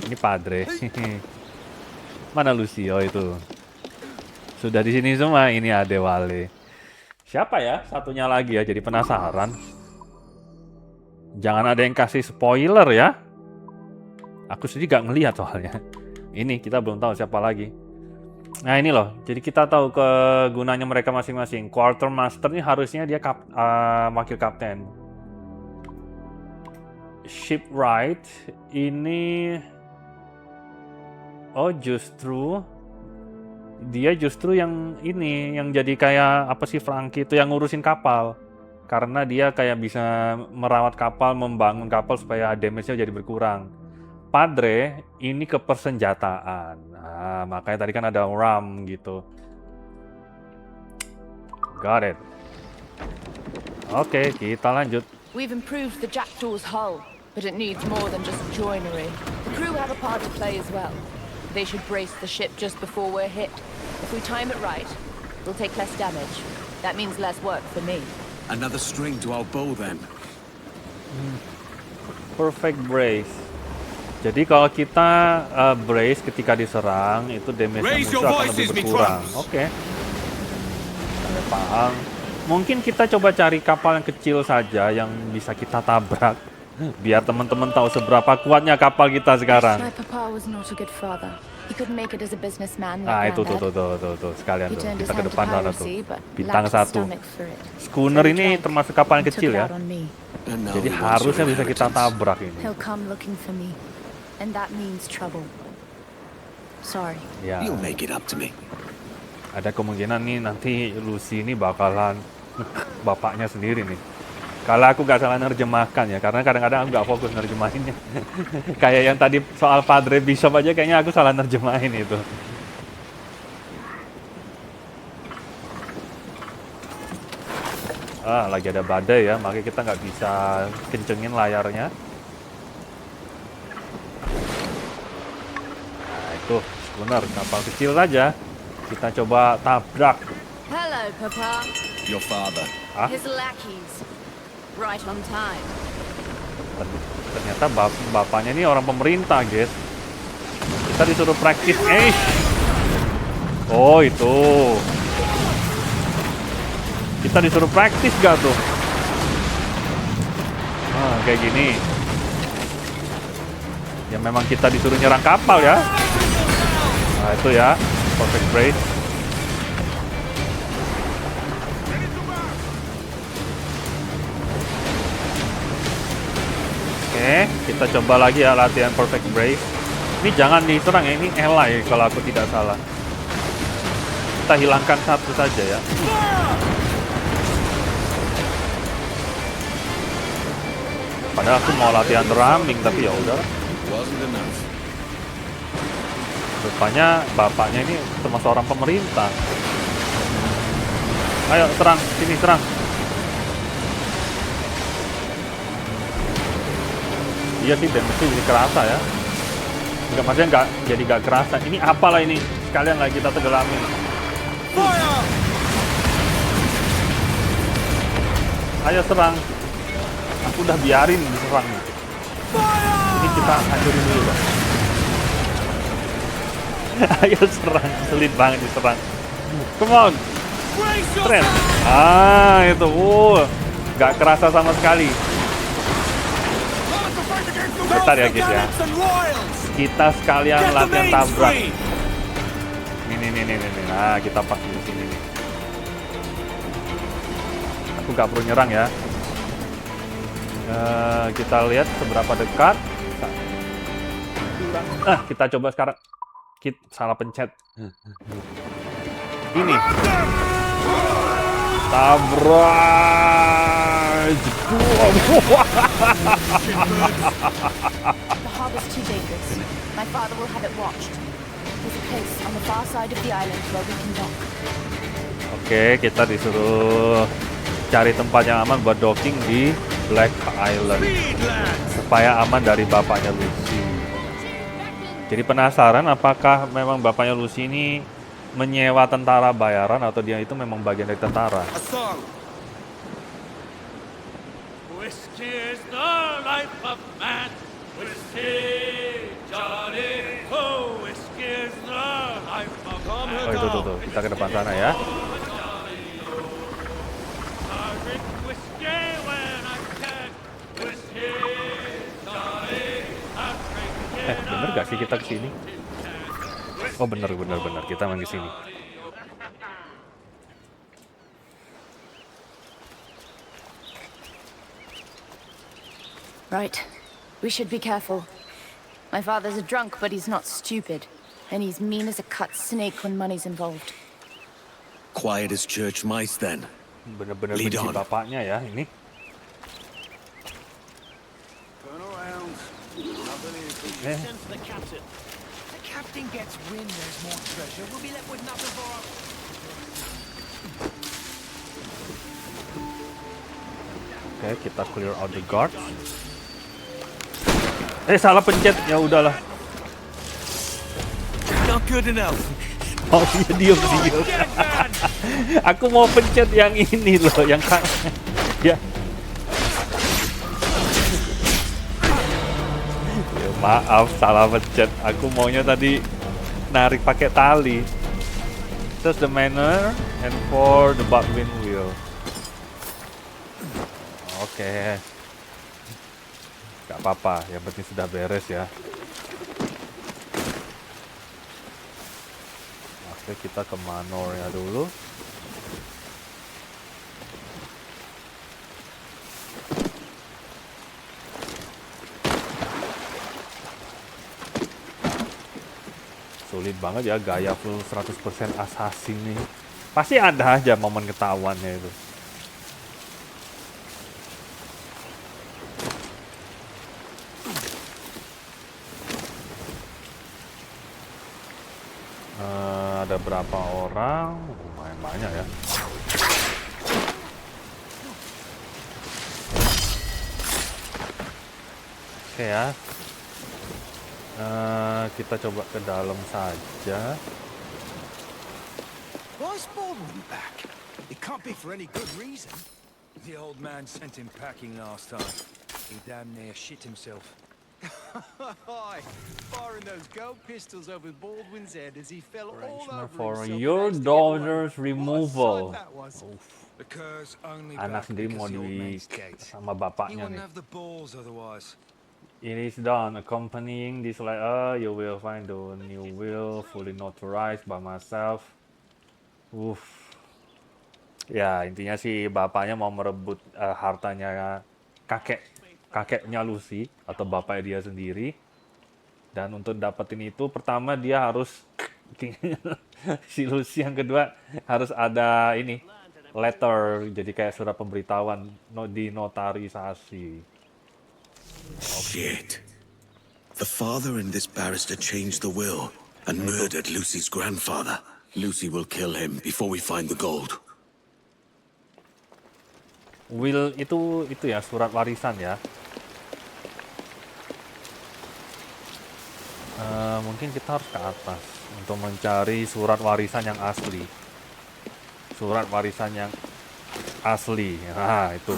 Ini Padre. Mana Lucio itu? Sudah di sini semua. Ini Adewale. Siapa ya? Satunya lagi ya. Jadi penasaran. Jangan ada yang kasih spoiler ya. Aku sendiri gak ngelihat soalnya. Ini kita belum tahu siapa lagi. Nah ini loh. Jadi kita tahu kegunaannya mereka masing-masing. Quartermaster ini harusnya dia wakil kapten. Shipwright ini, oh justru dia yang ini yang jadi kayak apa sih, Frankie itu yang ngurusin kapal, karena dia kayak bisa merawat kapal, membangun kapal supaya damage-nya jadi berkurang. Padre ini ke persenjataan. Nah, makanya tadi kan ada ram gitu. Got it. Oke, kita lanjut. We've improved the Jackdaw's hull, but it needs more than just joinery. The crew have a part to play as well. They should brace the ship just before we're hit. If we time it right, we'll take less damage. That means less work for me. Another string to our bow then. Perfect brace. Jadi kalau kita brace ketika diserang, itu damage Raise musuh your akan voices, lebih me berkurang. troops. Oke. Saya paham. Mungkin kita coba cari kapal yang kecil saja yang bisa kita tabrak. Biar teman-teman tahu seberapa kuatnya kapal kita sekarang. My papa was not a good father. He couldn't make it as a businessman Nah, like itu Granddad. tuh sekalian He tuh. turned his Kita ke hand to depan sana tuh. piracy, but Bintang lacked the 1. stomach for it. Schooner So he ini drank termasuk kapal yang and took kecil it ya. out on me. And now Jadi he wants harusnya your bisa kita inheritance. tabrak ini. He'll come looking for me. And that means trouble. Sorry. Ya, You'll make it up to me. ada kemungkinan nih nanti Lucy ini bakalan bapaknya sendiri nih. Kalau aku gak salah nerjemahkan ya, karena kadang-kadang aku gak fokus nerjemahinnya. Kayak yang tadi soal Padre Bishop aja kayaknya aku salah nerjemahin itu. Lagi ada badai ya, makanya kita nggak bisa kencengin layarnya. Nah itu schooner, kapal kecil saja. Kita coba tabrak. Hello, Papa. Your father. His lackeys. Right on time. Ternyata bapaknya ini orang pemerintah, guys. Kita disuruh praktis. Oh itu. Kita disuruh praktis gak tuh? Kayak gini. Ya memang kita disuruh nyerang kapal ya. Nah itu ya, perfect brace. Oke, kita coba lagi ya latihan perfect brace. Ini jangan diserang ya, ini ally kalau aku tidak salah. Kita hilangkan satu saja ya. Padahal aku mau latihan ramming tapi ya udah. Wasn't enough. Rupanya bapaknya ini termasuk orang pemerintah. Ayo serang, sini serang. Iya sih damage jadi kerasa ya. Enggak, maksudnya nggak jadi nggak kerasa. Ini apalah ini? Sekalian lagi kita tenggelamin. Ayo serang. Aku udah biarin diserang. Ini kita hancurin dulu Bang. Ayo serang, sulit banget diserang. Come on. Keren. Itu, nggak kerasa sama sekali. Bentar ya guys ya. Kita sekalian latihan tabrak. Nih. Nah, kita pas di sini nih. Aku nggak perlu nyerang ya. Kita lihat seberapa dekat. Kita coba sekarang. Kita salah pencet. Ini. Tabrak. The harbor's too dangerous. My father will have it watched. There's a place on the far side of the island where we can dock. Oke, kita disuruh cari tempat yang aman buat docking di Black Island supaya aman dari bapaknya Lucy. Jadi penasaran apakah memang bapaknya Lucy ini menyewa tentara bayaran atau dia itu memang bagian dari tentara. A song. Whiskey is the life of man. Whiskey, Johnny. Oh, whiskey is the life of man. Oh itu, kita ke depan sana ya. I drink whiskey when I can. Whiskey, Johnny. I drink it. Bener gak sih kita kesini? Oh bener, kita main kesini. Right. We should be careful. My father's a drunk, but he's not stupid. And he's mean as a cut snake when money's involved. Quiet as church mice then. Bener-bener Lead benci on. bapaknya ya ini. Turn around. Nothing here. Send to the captain. The captain gets wind there's more treasure. We'll be left with nothing for our... Oke, kita clear out the guards. Salah pencet. Ya udahlah. Not good enough. Oh iya, diam. Aku mau pencet yang ini loh, yang kan. Ya. Ya, maaf, salah pencet. Aku maunya tadi narik pakai tali. Terus the manner and for the buckwind wheel. Oke. Gak apa-apa, yang penting sudah beres ya. Oke, kita ke Manornya dulu. Sulit banget ya gaya full 100% assassin nih. Pasti ada aja momen ketahuannya itu. Ada berapa orang? Lumayan banyak ya. Oke ya. Kita coba ke dalam saja. Why's Baldwin back? It can't be for any good reason. The old man sent him packing last time. He damn near shit himself. Hi, firing those gold pistols over Baldwin's head as he fell all over For himself. your daughter's removal. The curse only Anak back sendiri mau because the old di man's dead. sama He bapaknya wouldn't nih. have the balls otherwise. It is done. Accompanying this letter, you will find the new will fully notarized by myself. Ya, intinya sih bapaknya mau merebut hartanya kakeknya Lucy atau bapaknya dia sendiri. Dan untuk dapetin itu, pertama dia harus si Lucy, yang kedua harus ada ini letter, jadi kayak surat pemberitahuan dinotarisasi. Shit. The father and this barrister changed the will and murdered Lucy's grandfather. Lucy will kill him before we find the gold. Will itu ya surat warisan ya. Mungkin kita harus ke atas untuk mencari surat warisan yang asli. Surat warisan yang asli. Nah, itu.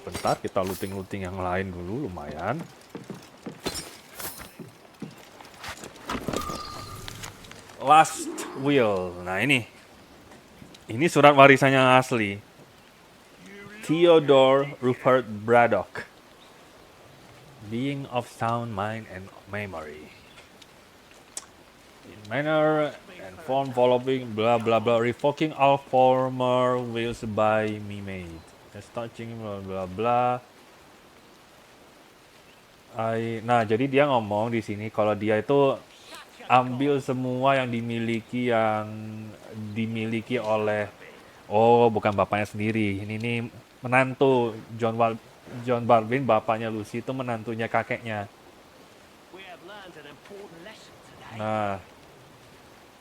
Bentar, kita looting-looting yang lain dulu, lumayan. Last will. Nah, ini surat warisan yang asli. Theodore Rupert Braddock, being of sound mind and memory, in manner and form following blah blah blah, revoking all former wills by me made, as touching blah blah blah. Nah, jadi dia ngomong di sini kalau dia itu ambil semua yang dimiliki oleh bukan bapaknya sendiri. Ini menantu John Baldwin, bapaknya Lucy, itu menantunya kakeknya. Nah,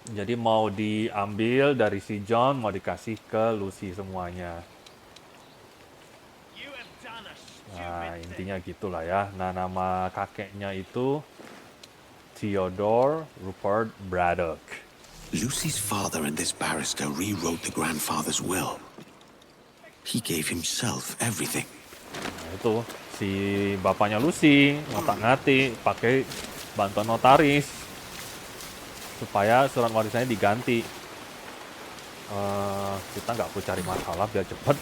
jadi mau diambil dari si John, mau dikasih ke Lucy semuanya. Nah, intinya gitulah ya. Nah, nama kakeknya itu Theodore Rupert Braddock. Lucy's father and this barrister rewrote the grandfather's will. He gave himself everything. Nah, itu si bapaknya Lucy ngotak-ngatik pakai bantuan notaris supaya surat warisannya diganti. Kita nggak perlu cari masalah biar cepet.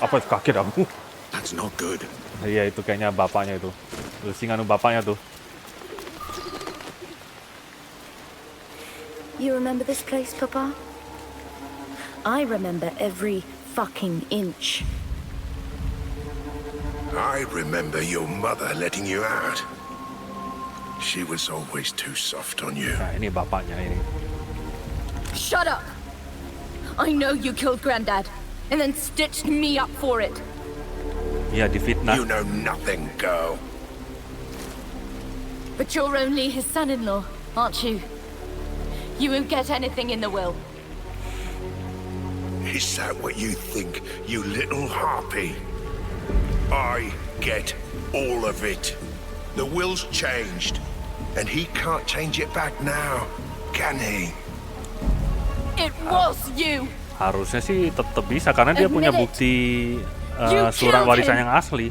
Apa kaget aku? That's not good. Iya, itu kayaknya bapaknya itu. Lucy nganu bapaknya tuh. You remember this place, Papa? I remember every fucking inch. I remember your mother letting you out. She was always too soft on you. Nah, ini bapaknya ini. Shut up! I know you killed Granddad, and then stitched me up for it. Iya, difitnah. You know nothing, girl. But you're only his son-in-law, aren't you? You won't get anything in the will. Is that what you think, you little harpy? I get all of it. The will's changed, and he can't change it back now, can he? It was you! Harusnya sih tetap bisa karena dia punya bukti surat warisan yang asli.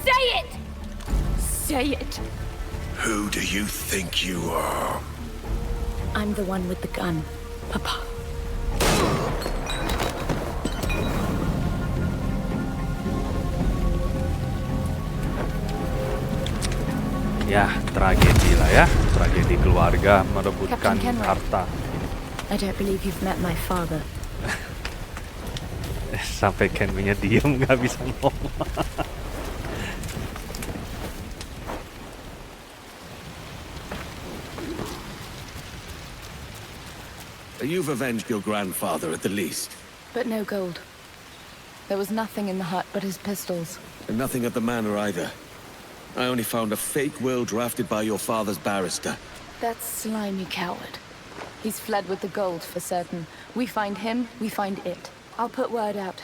Say it! Say it! Who do you think you are? I'm the one with the gun, Papa. Ya, tragedi lah ya. Tragedi keluarga merebutkan Captain Kenway. harta. I don't believe you've met my father. Sampai Kenway-nya diem, nggak bisa ngomong. You've avenged your grandfather at the least. But no gold. There was nothing in the hut but his pistols. And nothing at the manor either. I only found a fake will drafted by your father's barrister. That slimy coward. He's fled with the gold for certain. We find him, we find it. I'll put word out.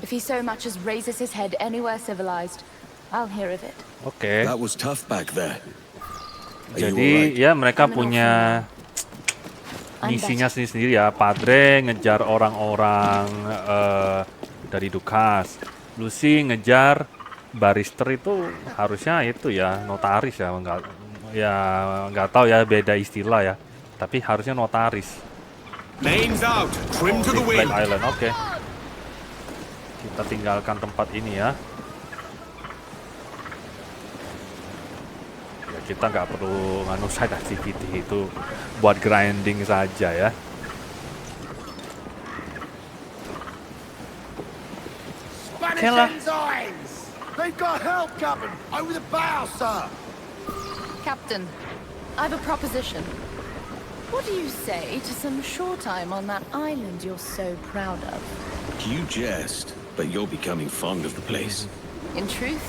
If he so much as raises his head anywhere civilized, I'll hear of it. Oke. That was tough back there. Are you Jadi alright? ya mereka I'm an punya misinya sendiri ya. Padre ngejar orang-orang dari Dukas. Lucy ngejar barrister itu harusnya itu ya notaris ya, nggak tahu ya, beda istilah ya. Tapi harusnya notaris. Names out. Trim to Di the Black wind. Island, oke. Kita tinggalkan tempat ini ya. Ya kita nggak perlu nganu side activity itu buat grinding saja ya. Spanish Killer. ensigns! They've got help coming! Over the bow, sir! Captain, I've a proposition. What do you say to some shore time on that island you're so proud of? You jest, but you're becoming fond of the place. In truth,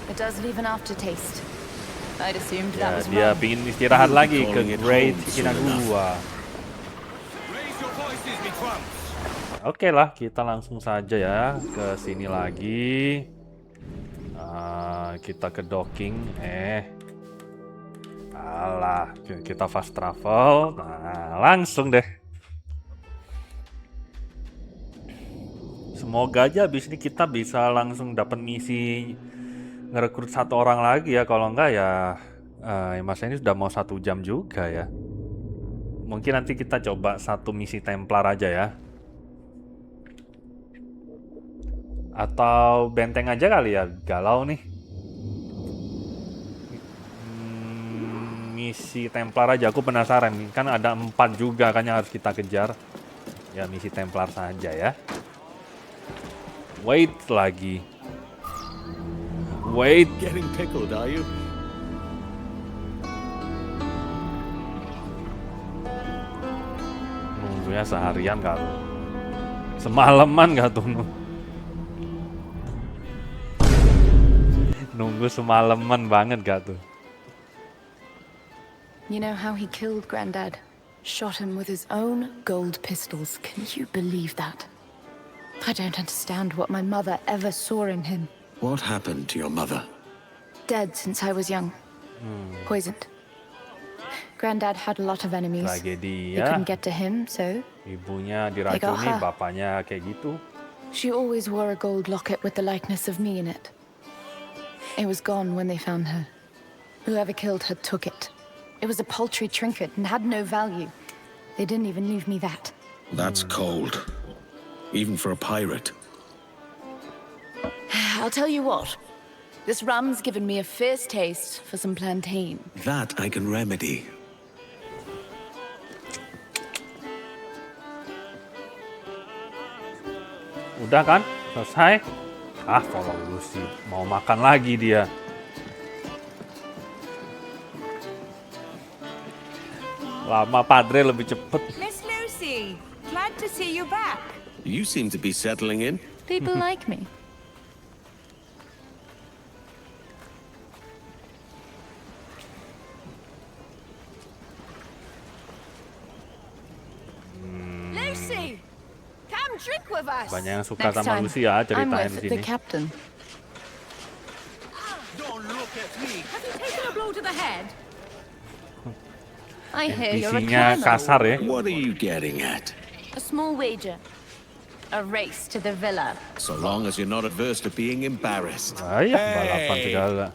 it does leave an aftertaste. I'd assumed Ya that was dia wrong. pingin istirahat You'll be lagi ke calling it Great home soon Kinagua. Raise your voices, me trumps! Oke lah, kita langsung saja ya ke sini lagi. Kita ke docking. Alah, kita fast travel. Nah, langsung deh. Semoga aja abis ini kita bisa langsung dapat misi ngerekrut satu orang lagi ya. Kalau enggak ya, masa ini sudah mau 1 jam juga ya. Mungkin nanti kita coba satu misi Templar aja ya. Atau benteng aja kali ya, galau nih. Misi Templar aja, aku penasaran nih. Kan ada 4 juga kan yang harus kita kejar. Ya misi Templar saja ya. Wait lagi. Wait. Getting pickled, are you? Nunggunya seharian gak tuh? Semalaman gak tuh? Nunggu semalaman banget gak tuh? You know how he killed Grandad? Shot him with his own gold pistols. Can you believe that? I don't understand what my mother ever saw in him. What happened to your mother? Dead since I was young. Poisoned. Grandad had a lot of enemies. Tragedi They ya. couldn't get to him, so Ibunya got diracuni, her. bapaknya kayak gitu. she always wore a gold locket with the likeness of me in it. It was gone when they found her. Whoever killed her took it. It was a paltry trinket and had no value. They didn't even leave me that. That's cold. Even for a pirate. I'll tell you what. This rum's given me a fierce taste for some plantain. That I can remedy. Udah kan? Selesai? Ah, tolong Lucy. Mau makan lagi dia. Lama Padre lebih cepet. Miss Lucy, glad to see you back. You seem to be settling in. People like me. Lucy, come drink with us. Banyak yang suka Next sama time, Lucy ya I'm ceritain with di the sini. captain. Don't look at me! Has he taken a blow to the head? I hear you're a Visinya colonel. kasar ya. What are you getting at? A small wager. A race to the villa. So long as you're not adverse to being embarrassed. Ah ya, balapan segala.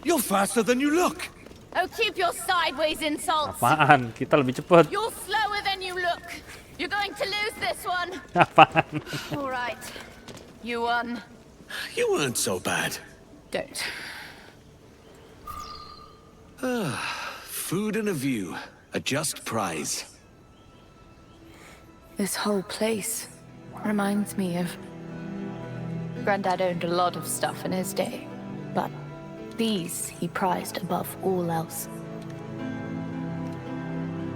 You're faster than you look. Oh, keep your sideways insults. Apaan? Kita lebih cepet. You're slower than you look. You're going to lose this one. Apaan? All right. You won. You weren't so bad. Don't. Food and a view. A just prize. This whole place reminds me of... Grandad owned a lot of stuff in his day, but these he prized above all else.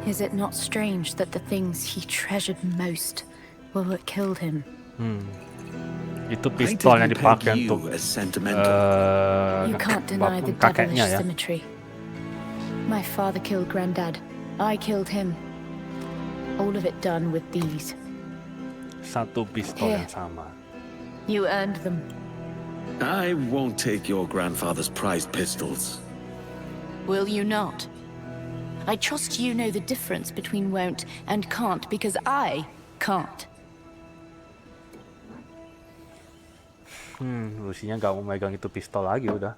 Is it not strange that the things he treasured most were what killed him? Itu pistol yang dipakai untuk You can't deny the devilish kakeknya ya. symmetry. My father killed Grandad. I killed him. All of it done with these. Satu pistol Here. yang sama. You earned them. I won't take your grandfather's prized pistols. Will you not? I trust you know the difference between won't and can't because I can't. Lucy-nya nggak mau megang itu pistol lagi udah.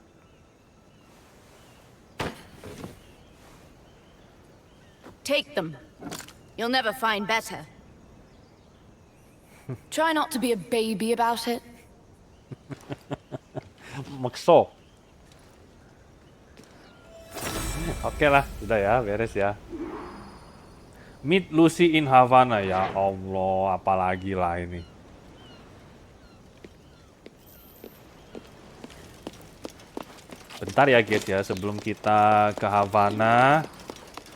Take them. You'll never find better. Try not to be a baby about it. Makso. Oke lah, sudah ya, beres ya. Meet Lucy in Havana, ya Allah, apalagi lah ini. Bentar ya guys ya, sebelum kita ke Havana,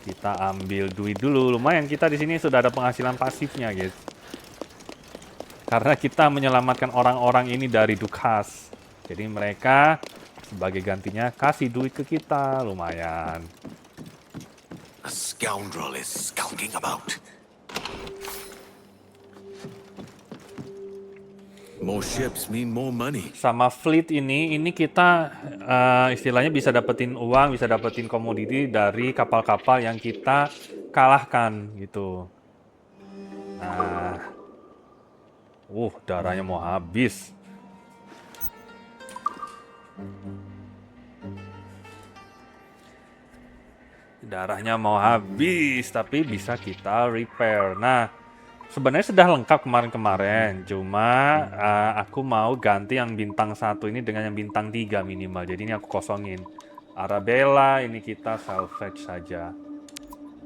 kita ambil duit dulu. Lumayan kita di sini sudah ada penghasilan pasifnya guys. Karena kita menyelamatkan orang-orang ini dari Dukas. Jadi mereka sebagai gantinya kasih duit ke kita, lumayan. A scoundrel is skulking about. More ships mean more money. Sama fleet ini kita istilahnya bisa dapetin uang, bisa dapetin komoditi dari kapal-kapal yang kita kalahkan gitu. Nah, darahnya mau habis. Darahnya mau habis, tapi bisa kita repair. Nah, sebenarnya sudah lengkap kemarin-kemarin, cuma aku mau ganti yang bintang 1 ini dengan yang bintang 3 minimal. Jadi ini aku kosongin. Arabella ini kita salvage saja.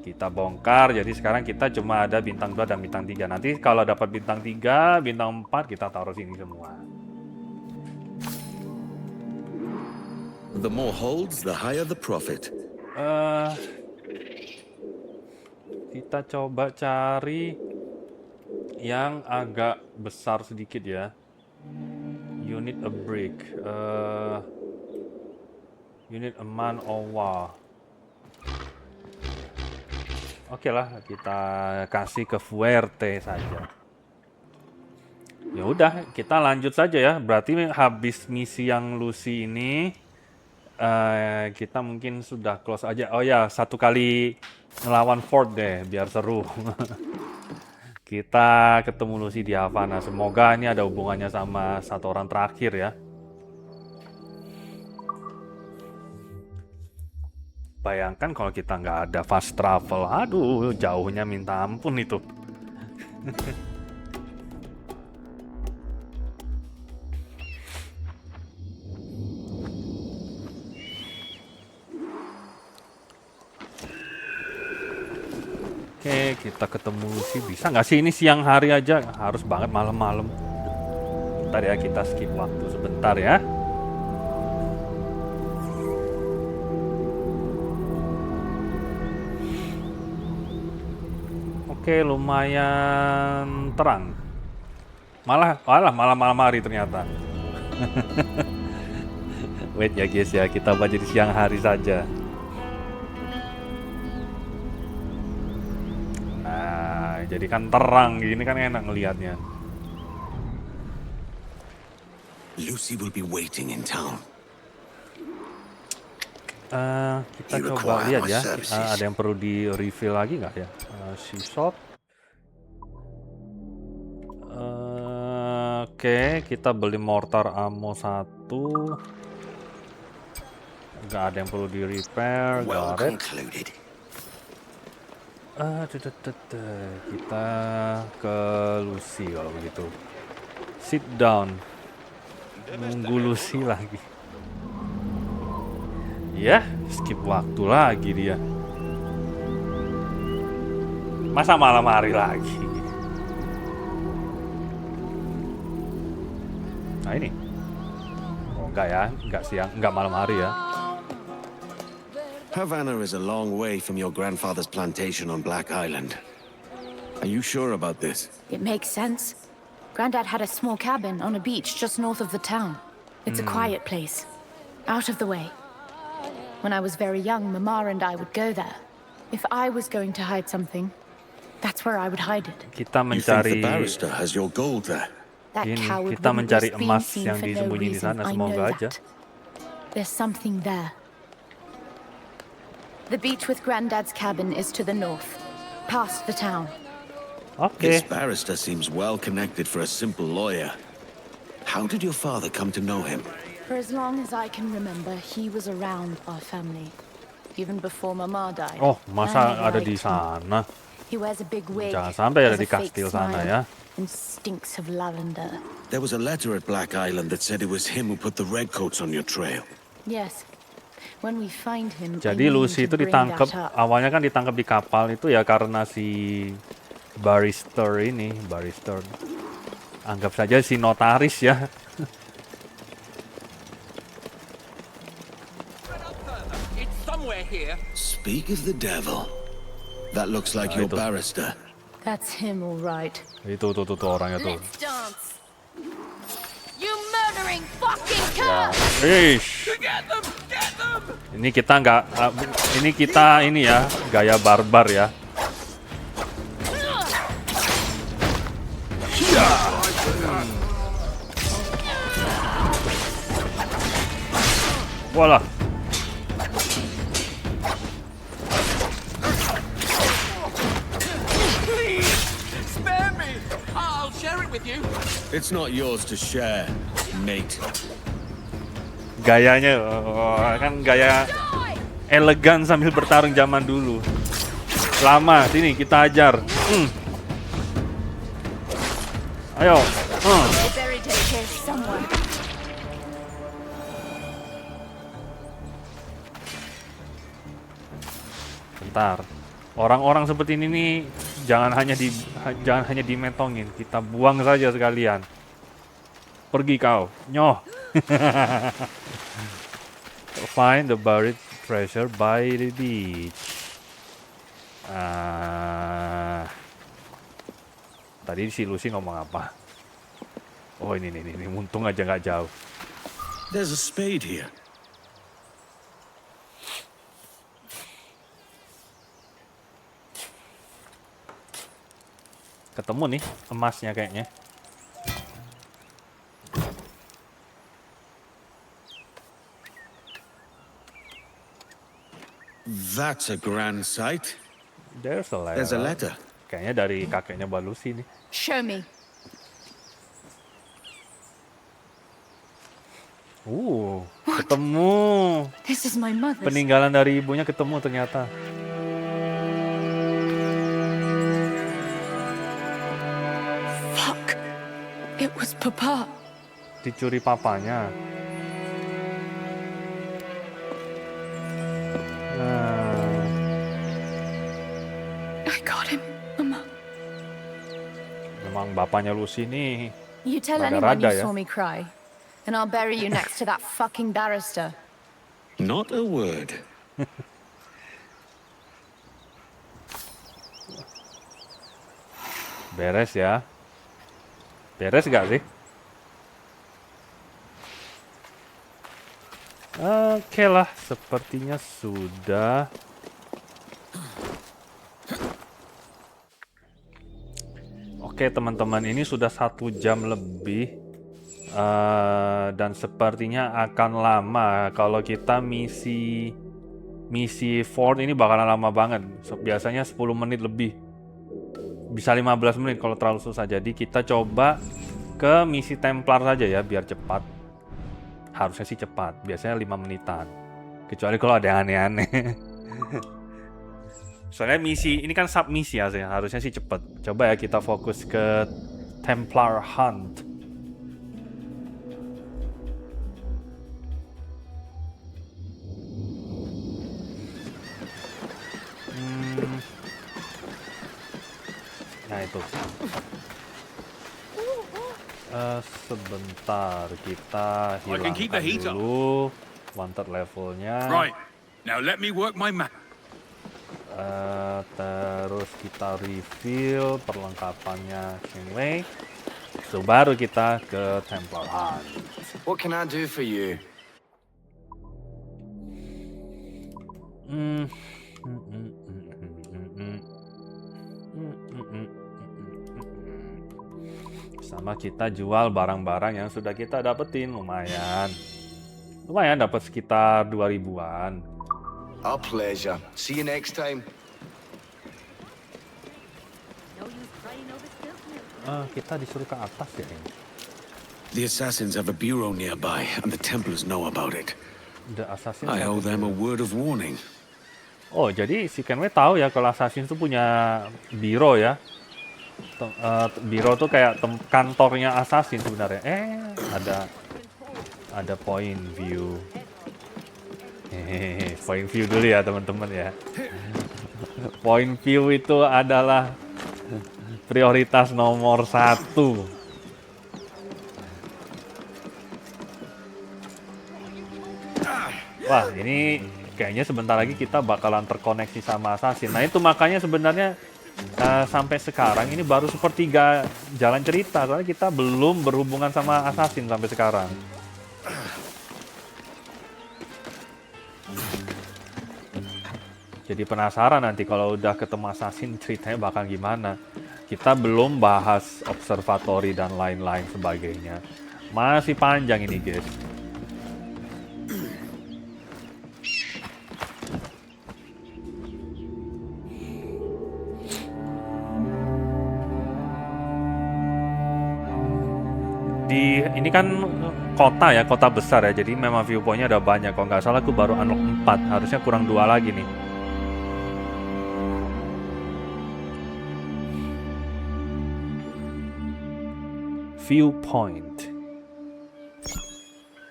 Kita bongkar, jadi sekarang kita cuma ada bintang 2 dan bintang 3. Nanti kalau dapat bintang 3, bintang 4 kita taruh sini semua. The more holds, the higher the profit. Kita coba cari yang agak besar sedikit ya. Unit a brick. Unit a man owa. Oke lah, kita kasih ke Fuerte saja. Ya udah, kita lanjut saja ya. Berarti habis misi yang Lucy ini, kita mungkin sudah close aja. Oh ya, 1 kali ngelawan Ford deh, biar seru. Kita ketemu Lucy di Havana. Semoga ini ada hubungannya sama 1 orang terakhir ya. Bayangkan kalau kita nggak ada fast travel. Aduh, jauhnya minta ampun itu. Oke, kita ketemu Lucy. Bisa nggak sih ini siang hari aja? Harus banget malam-malam. Bentar ya, kita skip waktu sebentar ya. Oke, lumayan terang. Malah malam hari ternyata. Wait ya guys ya, kita baca di siang hari saja. Jadi kan terang gini kan enak ngelihatnya. Lucy will be waiting in town. Kita coba lihat ya. Ada yang perlu di refill lagi nggak ya? Shop. Oke, kita beli mortar ammo 1. Nggak ada yang perlu di repair. Well concluded. Kita ke Lucy kalau begitu. Sit down. Nunggu Lucy lagi. Ya, skip waktu lagi dia. Masa malam hari lagi? Nah ini. Oh enggak ya, enggak siang, enggak malam hari ya. Havana is a long way from your grandfather's plantation on Black Island. Are you sure about this? It makes sense. Grandad had a small cabin on a beach just north of the town. It's a quiet place, out of the way. When I was very young, Mama and I would go there. If I was going to hide something, that's where I would hide it. Kita You think mencari the barrister has your gold there? That ini, coward kita wouldn't mencari risk being emas seen yang for no disembunyi di reason. sana. I Semoga know aja. that. There's something there. The beach with Granddad's cabin is to the north, past the town. Oke. This barrister seems well connected for a simple lawyer. How did your father come to know him? For as long as I can remember, he was around our family. Even before Mama died. Oh, masa And I ada di liked him. sana? He wears a big wig. Jangan sampai ada has di a fake kastil sana smile, ya. And stinks of lavender. There was a letter at Black Island that said it was him who put the redcoats on your trail. Yes. When we find him, Jadi I need Lucy to itu bring ditangkap, that up. awalnya kan ditangkap di kapal itu ya karena si barrister ini, barrister. Anggap saja si notaris ya. It's somewhere here. Speak of the devil. That looks like your itu. barrister. That's him, all right. Itu tuh orangnya tuh. Let's dance. You murdering fucking Ya, cur! ish. Get them! Get them! Ini kita nggak, ini ya, gaya barbar ya. Walah. Spare me! I'll share it with you. It's not yours to share, mate. Gayanya, kan gaya elegan sambil bertarung zaman dulu. Lama, sini kita ajar. Ayo. They buried him here somewhere. Bentar. Orang-orang seperti ini nih jangan hanya dimetongin, kita buang saja sekalian. Pergi kau, nyoh. Find the buried treasure by the beach. Tadi si Lucy ngomong apa? Oh ini, untung aja nggak jauh. There's a spade here. Ketemu nih emasnya kayaknya. That's a grand sight. There's a letter. There's a letter. Kayaknya dari kakeknya Mbak Lucy nih. Show me. Ketemu. This is my mother's. Peninggalan dari ibunya ketemu ternyata. Fuck. It was Papa. Dicuri papanya. I got him, Mama. Memang bapaknya Lucy nih. You tell anyone you Rada-rada ya. saw me cry, and I'll bury you next to that fucking barrister. Not a word. Beres ya. Beres gak sih? Oke lah, sepertinya sudah. Oke teman-teman, ini sudah 1 jam lebih. Dan sepertinya akan lama. Kalau kita misi Ford ini bakalan lama banget. Biasanya 10 menit lebih. Bisa 15 menit kalau terlalu susah. Jadi kita coba ke misi Templar saja ya, biar cepat. Harusnya sih cepat, biasanya 5 menitan. Kecuali kalau ada yang aneh-aneh. Soalnya misi, ini kan submisi ya, harusnya sih cepat. Coba ya kita fokus ke Templar Hunt. Nah itu. Sebentar, kita can keep the hilangkan heat up. dulu wanted levelnya. Right. Now let me work my map. Terus kita reveal perlengkapannya Shenwei. So baru kita ke Templar Hunt. What can I do for you? Sama kita jual barang-barang yang sudah kita dapetin, lumayan dapat sekitar 2000-an. A pleasure. See you next time. Kita disuruh ke atas ya ini. The assassins have a bureau nearby, and the Templars know about it. The Assassin. I owe them a word of warning. Oh, jadi si Kenway tahu ya kalau Assassin itu punya biro ya. Biro tuh kayak kantornya Assassin sebenarnya. Ada point view. Hehehe, point view dulu ya teman-teman ya. Point view itu adalah prioritas nomor 1. Wah, ini kayaknya sebentar lagi kita bakalan terkoneksi sama Assassin. Nah itu makanya sebenarnya sampai sekarang ini baru sepertiga jalan cerita. Soalnya kita belum berhubungan sama Assassin sampai sekarang. Jadi penasaran nanti kalau udah ketemu Assassin ceritanya bakal gimana. Kita belum bahas observatory dan lain-lain sebagainya. Masih panjang ini guys. Ini kan kota ya, kota besar ya. Jadi memang viewpointnya ada banyak. Kalau nggak salah aku baru unlock 4. Harusnya kurang 2 lagi nih. Viewpoint.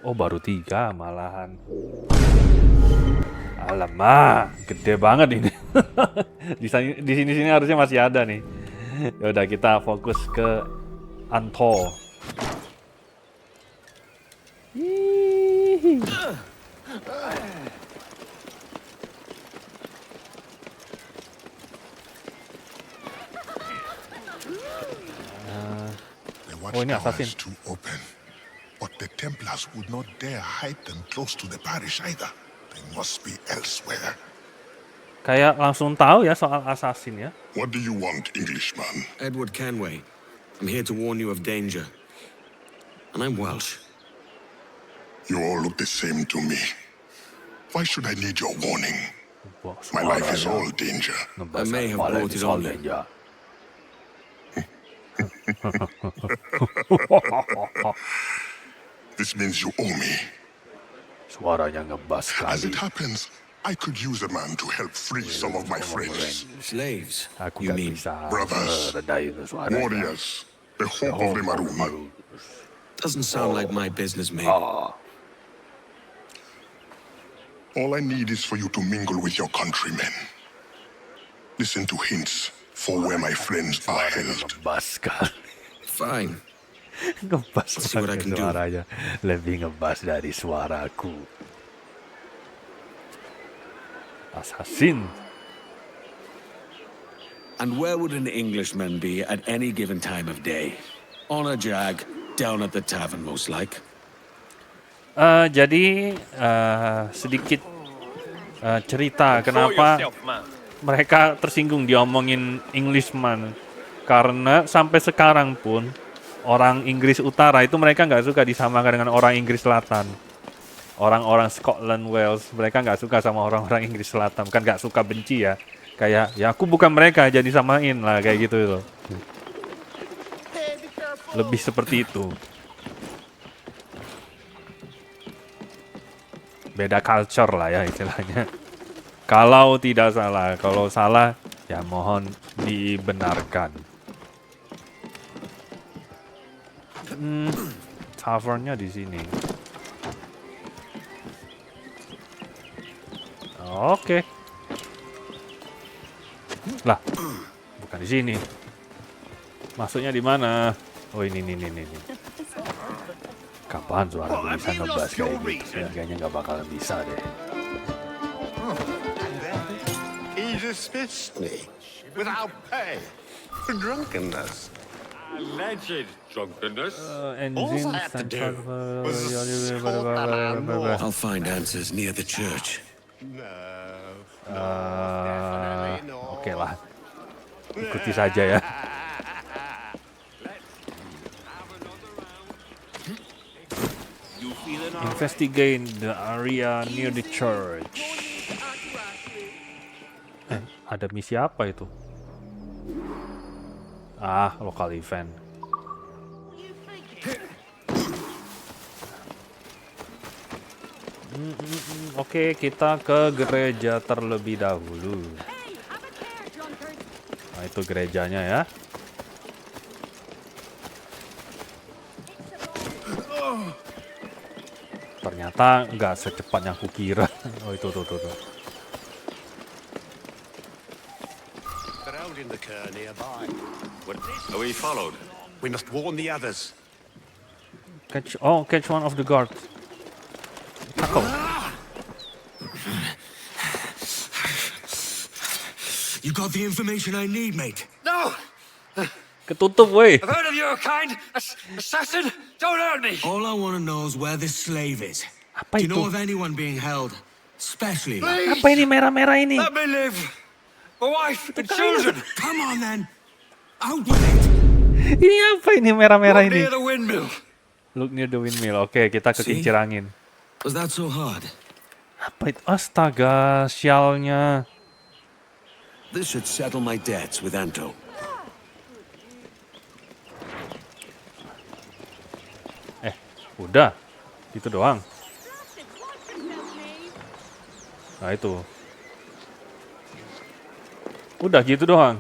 Oh baru 3 malahan. Alamak, gede banget ini. di sini harusnya masih ada nih. Ya udah kita fokus ke Anto. Oh ini Assassin. Too open. But the Templars would not dare hide them close to the parish either. They must be elsewhere. Kayak langsung tahu ya soal Assassin ya. What do you want, Englishman? Edward Canway. I'm here to warn you of danger. And I'm Welsh. You all look the same to me. Why should I need your warning? My life is all danger. I may have brought it on you. This means you owe me. Suaranya ngebas As it sekali. happens, I could use a man to help free some of my friends. Slaves, Aku you gak mean? bisa Brothers, meredain suaranya. warriors, the hope of the Maroon. Doesn't sound like my business, mate. All I need is for you to mingle with your countrymen. Listen to hints for where my friends are held. Ngebas sekali. Fine. Ngebas See what I banget can do. suaranya. Lebih ngebas dari suaraku. Assassin. And where would an Englishman be at any given time of day? On a jag, down at the tavern, most like. Jadi sedikit cerita kenapa mereka tersinggung diomongin Englishman, karena sampai sekarang pun orang Inggris Utara itu mereka nggak suka disamakan dengan orang Inggris Selatan. Orang-orang Scotland, Wales, mereka nggak suka sama orang-orang Inggris Selatan, kan nggak suka, benci ya. Kayak ya aku bukan mereka jadi samain lah kayak gitu itu. Lebih seperti itu. Beda culture lah ya istilahnya. Kalau tidak salah, kalau salah ya mohon dibenarkan. Tavernnya di sini. Oke. Lah, bukan di sini. Masuknya di mana? Oh ini. Kapan suara bisa ngebas kayak gitu? Ya, kayaknya nggak bakalan bisa deh. He dismissed me without pay for drunkenness. Alleged drunkenness. Engine I had to do I'll find answers near the church. Oke lah. Ikuti saja ya. Investigate the area near the church. Ada misi apa itu? Local event. Oke, kita ke gereja terlebih dahulu. Nah, itu gerejanya ya. Ternyata nggak secepat yang kukira. Oh, itu tuh. They're out in the cur nearby. Are we followed? We must warn the others. Catch one of the guard. Tackle. You got the information I need, mate? No! Ketutup, weh. I've heard of your kind. Assassin! Don't hurt me! All I want to know is where this slave is. Apa Do you itu? know of anyone being held? Especially Apa ini merah-merah ini? Let me live! My wife and children! Come on then! Out with it! Ini apa ini merah-merah ini? Near the windmill. Look near the windmill. Oke, kita ke kincir angin. Was that so hard? Apa itu? Astaga, sialnya. This should settle my debts with Anto. Udah. Itu doang. Nah, itu. Udah gitu doang.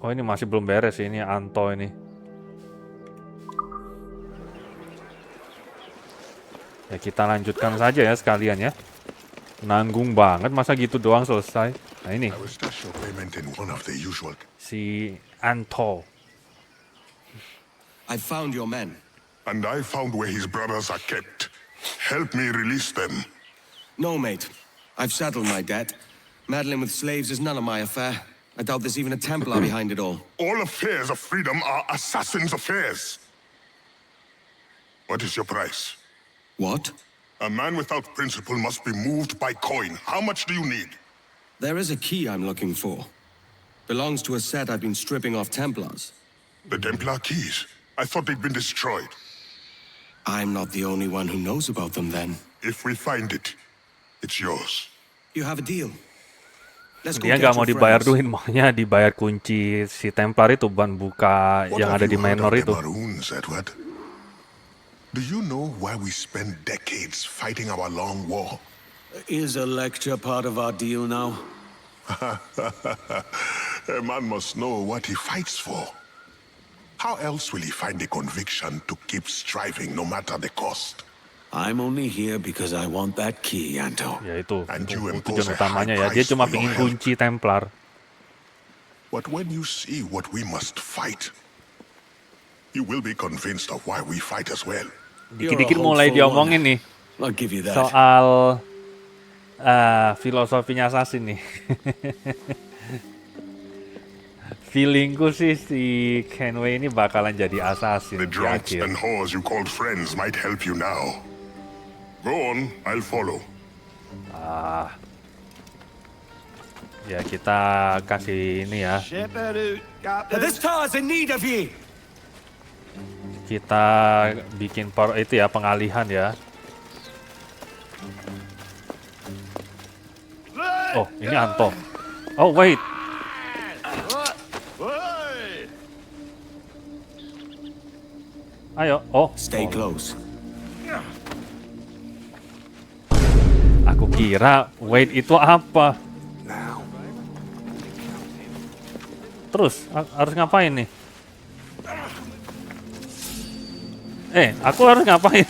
Oh, ini masih belum beres ini Anto ini. Ya kita lanjutkan saja ya sekalian ya. Nanggung banget masa gitu doang selesai. Nah ini I will stash your payment in one of the usual. si Anto. I found your men. And I found where his brothers are kept. Help me release them. No, mate. I've settled my debt. Meddling with slaves is none of my affair. I doubt there's even a Templar behind it all. All affairs of freedom are assassins' affairs. What is your price? What? A man without principle must be moved by coin. How much do you need? There is a key I'm looking for. Belongs to a set I've been stripping off Templars. The Templar keys. I thought they'd been destroyed. I'm not the only one who knows about them then. If we find it, it's yours. You have a deal. Let's go Dia get nggak mau your dibayar friends. duit, maunya dibayar kunci si Templar itu ban buka What yang have ada di you heard Manor of itu. the Maroons, Edward? Do you know why we spent decades fighting our long war? Is a lecture part of our deal now? A man must know what he fights for. How else will he find the conviction to keep striving no matter the cost? I'm only here because I want that key, Anto. Ya itu And you tujuan impose a utamanya ya. high Dia price cuma for your pingin help. kunci Templar. But when you see what we must fight, you will be convinced of why we fight as well. Dikit-dikit You're a mulai hopeful diomongin one. nih I'll give you that. soal filosofinya assassin nih. Feelingku sih si Kenway ini bakalan jadi assassin The di drunks akhir. and whores you called friends might help you now. Go on, I'll follow. Ya kita kasih ini ya. This tower's in need of ye. Kita bikin itu ya pengalihan ya. Oh, ini Anto. Oh, wait. Ayo. Oh, Stay close. aku kira wait itu apa? Terus harus ngapain nih? Aku harus ngapain?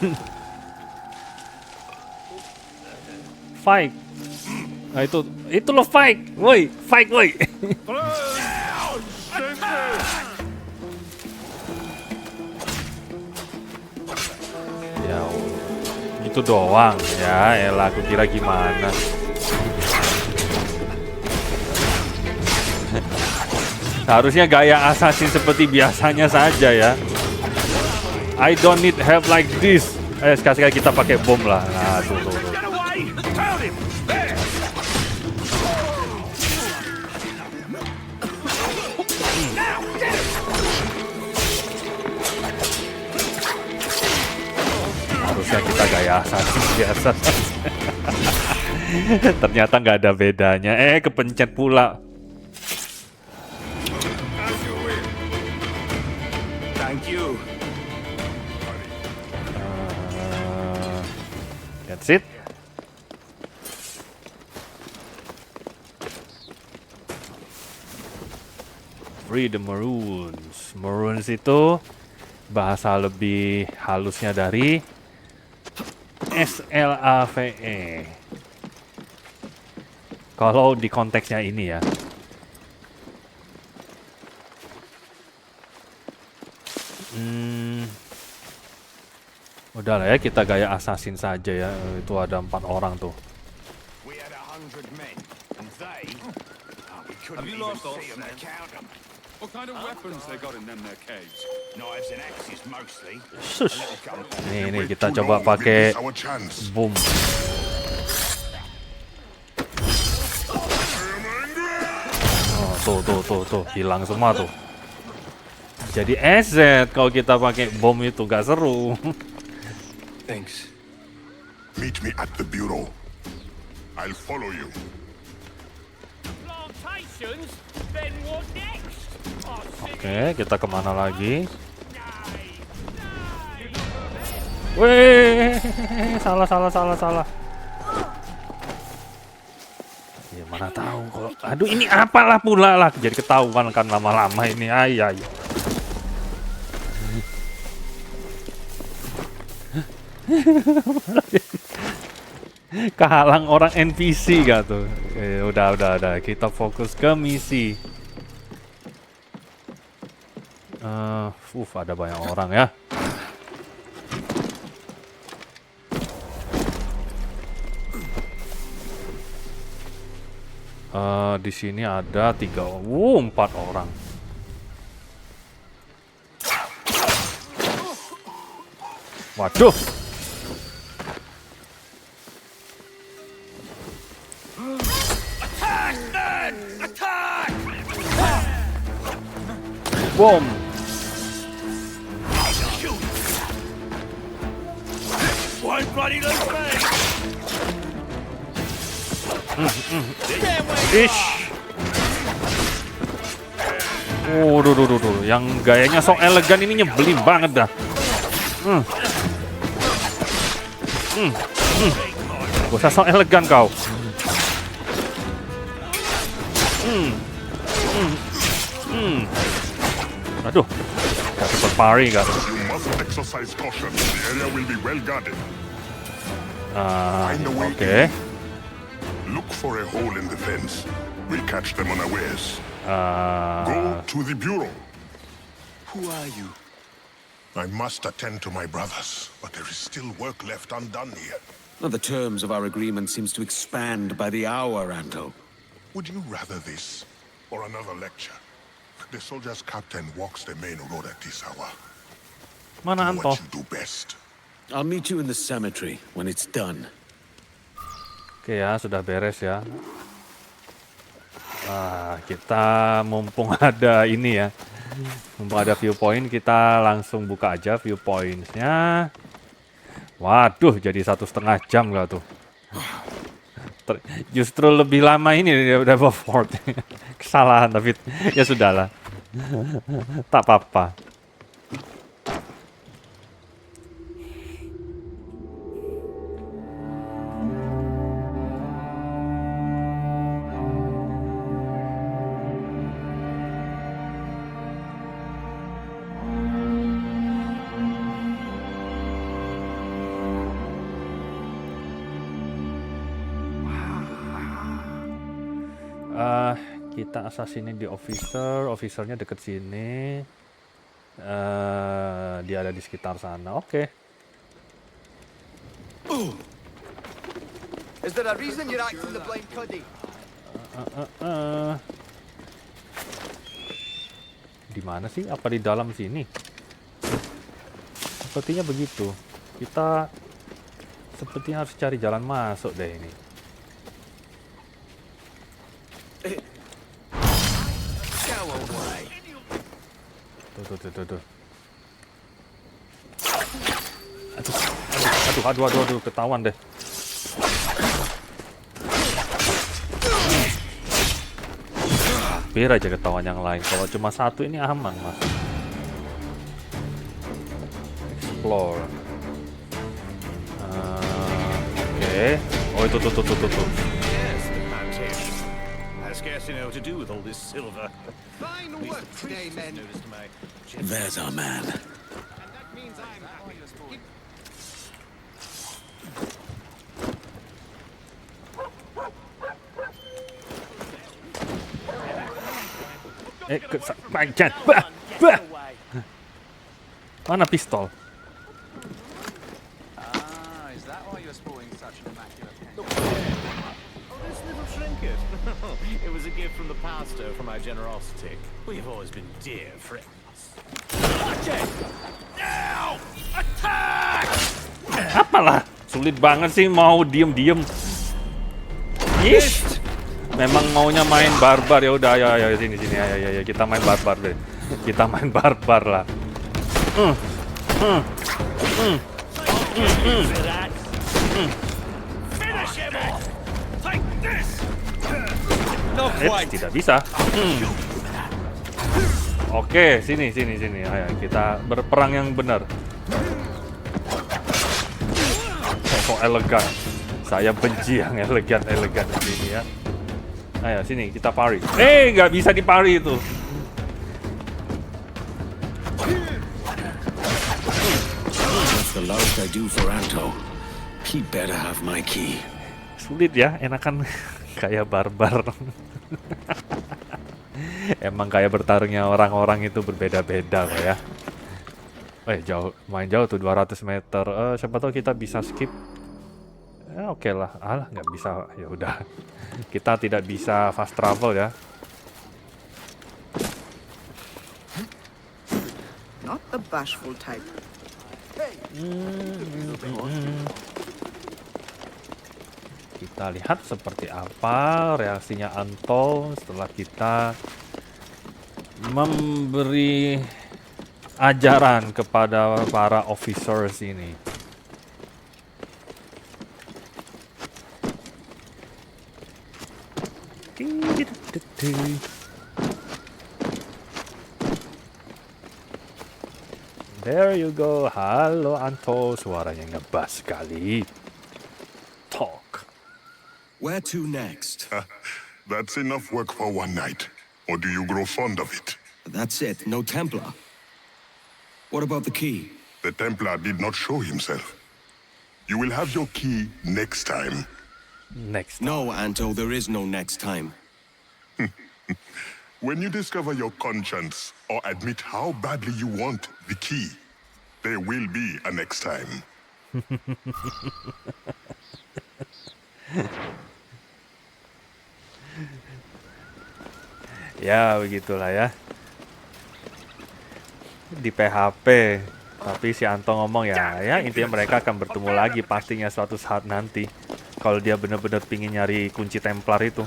Fight. Nah itu lo fight, woi. Ya, itu doang ya. Elah, aku kira gimana. Harusnya gaya assassin seperti biasanya saja ya. I don't need help like this. Sekali-sekali kita pakai bom lah. Nah, tuh. Harusnya kita gaya assassin biasa. Ternyata nggak ada bedanya. Kepencet pula. Thank you. That's it. Free the Maroons. Maroons itu bahasa lebih halusnya dari SLAVE. Kalau di konteksnya ini ya. Udah lah ya, kita gaya assassin saja ya. Itu ada 4 orang tuh. Have you lost all? What kind of weapons they got in them their caves? Knives and axes mostly. Nih kita coba pakai boom. Tuh, hilang semua tuh. Jadi EZ kalau kita pakai bom itu gak seru. Thanks. Meet me at the bureau. I'll follow you. Plantations? Then what next? Oke, kita kemana lagi? Weh, salah. Ya mana tahu kalau. Aduh, ini apalah pula lah. Jadi ketahuan kan lama-lama ini. Ay. Kehalang orang NPC gak tuh? Udah. Kita fokus ke misi. Ada banyak orang ya. Di sini ada 4 orang. Waduh. Bom. One bloody loose man. Ish. Duh. Yang gayanya sok elegan ini nyebelin banget dah. Gak usah sok elegan kau. Aduh, gak super parry kan. You must exercise caution. The area will be well guarded. Find a way Okay. Look for a hole in the fence. We'll catch them unawares. Go to the bureau. Who are you? I must attend to my brothers, but there is still work left undone here. Well, the terms of our agreement seems to expand by the hour, Anto. Would you rather this or another lecture? The soldier's captain walks the main road at this hour. Mana Do Anto? what you do best. I'll meet you in the cemetery when it's done. Oke ya, sudah beres ya. Kita mumpung ada ini ya. Mumpung ada viewpoint, kita langsung buka aja viewpointnya. Waduh, jadi 1,5 jam lah tuh. Justru lebih lama ini udah Fort. Kesalahan, tapi ya sudahlah. Tak apa-apa. Kita asasinin di officernya deket sini. Dia ada di sekitar sana. Oke. Is there a reason you're acting the blind cuddy? Di mana sih? Apa di dalam sini? Sepertinya begitu. Kita sepertinya harus cari jalan masuk deh ini. Tuh. Aduh, ketahuan deh. Hampir aja ketahuan yang lain. Kalau cuma satu ini aman, Mas. Explore. Oke. Oh, itu tuh. Yes, the plantation. I scarcely know what to do with all this silver. Fine work today, men. There's our man. Mana pistol? Is that why you're sporting such an immaculate pen? Oh, this little trinket. It was a gift from the pastor for my generosity. We've always been dear friends. Watch it! Now! Attack! Apalah, sulit banget sih mau diem. Ish. Memang maunya main barbar, ya udah ayo sini ayo kita main barbar deh. Kita main barbar lah. Tidak bisa. Oke, sini. Ayo kita berperang yang benar. Kok elegan. Saya benci yang elegan ini ya. Ayo sini kita parry. Nggak bisa dipari itu. That's the last I do for Anto. He better have my key. Sulit ya, enakan kayak barbar. Emang kayak bertarungnya orang-orang itu berbeda-beda kok ya. Main jauh tuh 200 meter. Siapa tahu kita bisa skip. Oke lah, nggak bisa, ya udah. Kita tidak bisa fast travel ya. Not the bashful type. Kita lihat seperti apa reaksinya Anto setelah kita memberi ajaran kepada para officers ini. There you go. Halo Anto, suaranya ngebas sekali. Talk. Where to next? That's enough work for one night. Or do you grow fond of it? That's it, no Templar. What about the key? The Templar did not show himself. You will have your key next time. No, Anto, there is no next time. When you discover your conscience or admit how badly you want the key, there will be a next time. Ya, begitulah ya. Di PHP. Tapi si Anto ngomong ya intinya mereka akan bertemu lagi pastinya suatu saat nanti. Kalau dia benar-benar pingin nyari kunci Templar itu.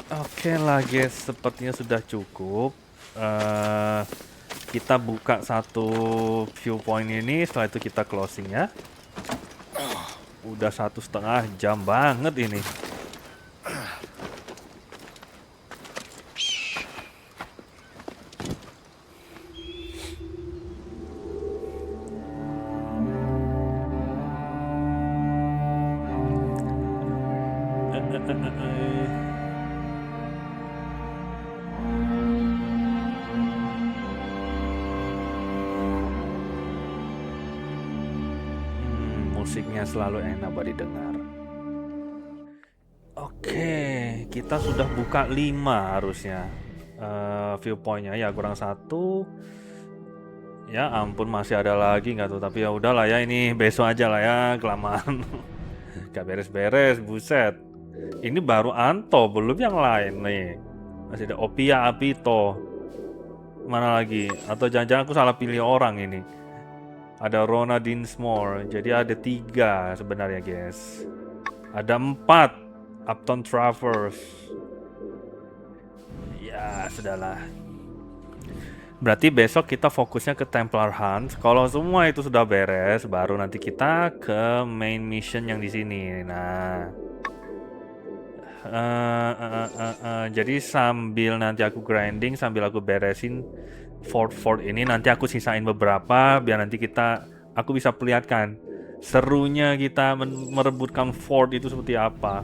Oke lah guys, sepertinya sudah cukup. Kita buka satu viewpoint ini, setelah itu kita closing ya. Udah 1,5 jam banget ini. Musiknya selalu enak buat didengar. kita sudah buka 5 harusnya. Viewpointnya ya kurang 1. Ya ampun, masih ada lagi nggak tuh, tapi ya udahlah ya, ini besok aja lah ya, kelamaan. Gak beres-beres, buset. Ini baru Anto, belum yang lain nih. Masih ada Opia, Apito. Mana lagi? Atau jangan-jangan aku salah pilih orang ini. Ada Rona Dinsmore, jadi ada 3 sebenarnya guys. Ada 4 Upton Travers. Ya sudahlah. Berarti besok kita fokusnya ke Templar Hunt. Kalau semua itu sudah beres, baru nanti kita ke main mission yang di sini. Nah, jadi sambil nanti aku grinding, sambil aku beresin fort ini, nanti aku sisain beberapa biar nanti aku bisa perlihatkan serunya kita merebutkan fort itu seperti apa.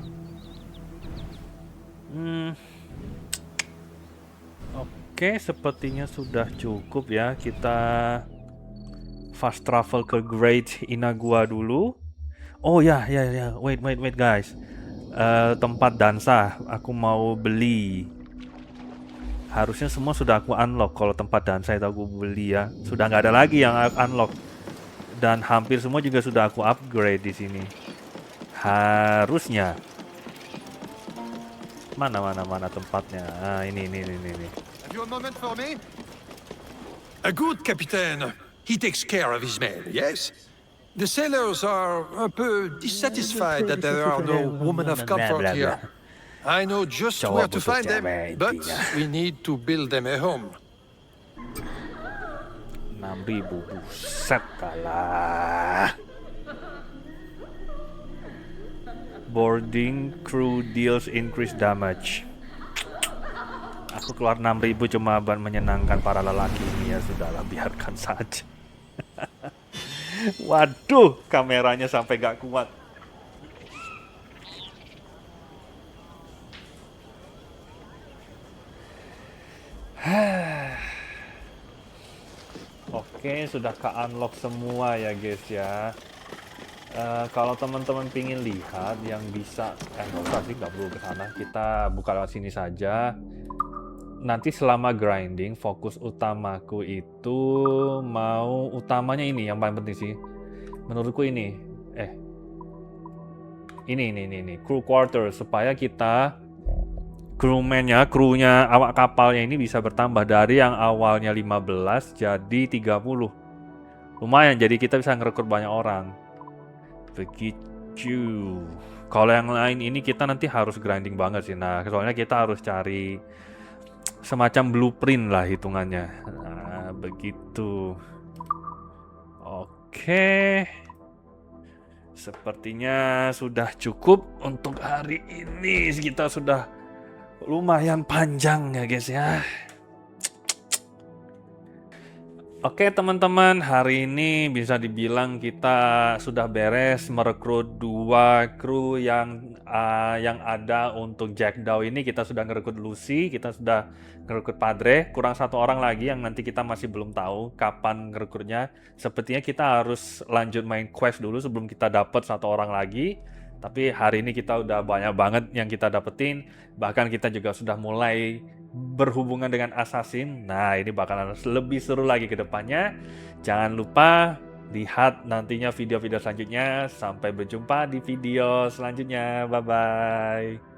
Oke, sepertinya sudah cukup ya. Kita fast travel ke Great Inagua dulu. Oh ya, wait guys. Tempat dansa aku mau beli. Harusnya semua sudah aku unlock. Kalau tempat dansa itu aku beli ya. Sudah nggak ada lagi yang unlock. Dan hampir semua juga sudah aku upgrade di sini. Harusnya. Mana tempatnya? Ah, ini. Have you a moment for me? A good captain. He takes care of his men, yes? The sailors are un peu dissatisfied that there are no women of comfort here. I know just where to find them, but we need to build them a home. 6.000, buset kalah. Boarding crew deals increased damage. Aku keluar 6.000 cuma menyenangkan para lelaki ini, ya sudahlah, biarkan saja. Waduh, kameranya sampai gak kuat. Oke, sudah ke-unlock semua ya guys ya. Kalau teman-teman pingin lihat yang bisa, nggak usah sih, nggak perlu ke sana. Kita buka lewat sini saja. Nanti selama grinding, fokus utamaku itu utamanya ini yang paling penting sih. Menurutku ini. Ini crew quarter, supaya kita krunya awak kapalnya ini bisa bertambah dari yang awalnya 15 jadi 30. Lumayan, jadi kita bisa ngerekrut banyak orang. Begitu. Kalau yang lain ini kita nanti harus grinding banget sih. Nah, soalnya kita harus cari semacam blueprint lah hitungannya. Nah, begitu. Oke. Sepertinya sudah cukup untuk hari ini. Kita sudah lumayan panjang ya guys ya. Oke teman-teman, hari ini bisa dibilang kita sudah beres merekrut 2 kru yang ada untuk Jackdaw ini. Kita sudah ngerekrut Lucy, kita sudah ngerekrut Padre, kurang 1 orang lagi yang nanti kita masih belum tahu kapan ngerekrutnya. Sepertinya kita harus lanjut main quest dulu sebelum kita dapat 1 orang lagi. Tapi hari ini kita udah banyak banget yang kita dapetin. Bahkan kita juga sudah mulai berhubungan dengan assassin. Nah, ini bakalan lebih seru lagi ke depannya. Jangan lupa lihat nantinya video-video selanjutnya. Sampai berjumpa di video selanjutnya. Bye-bye.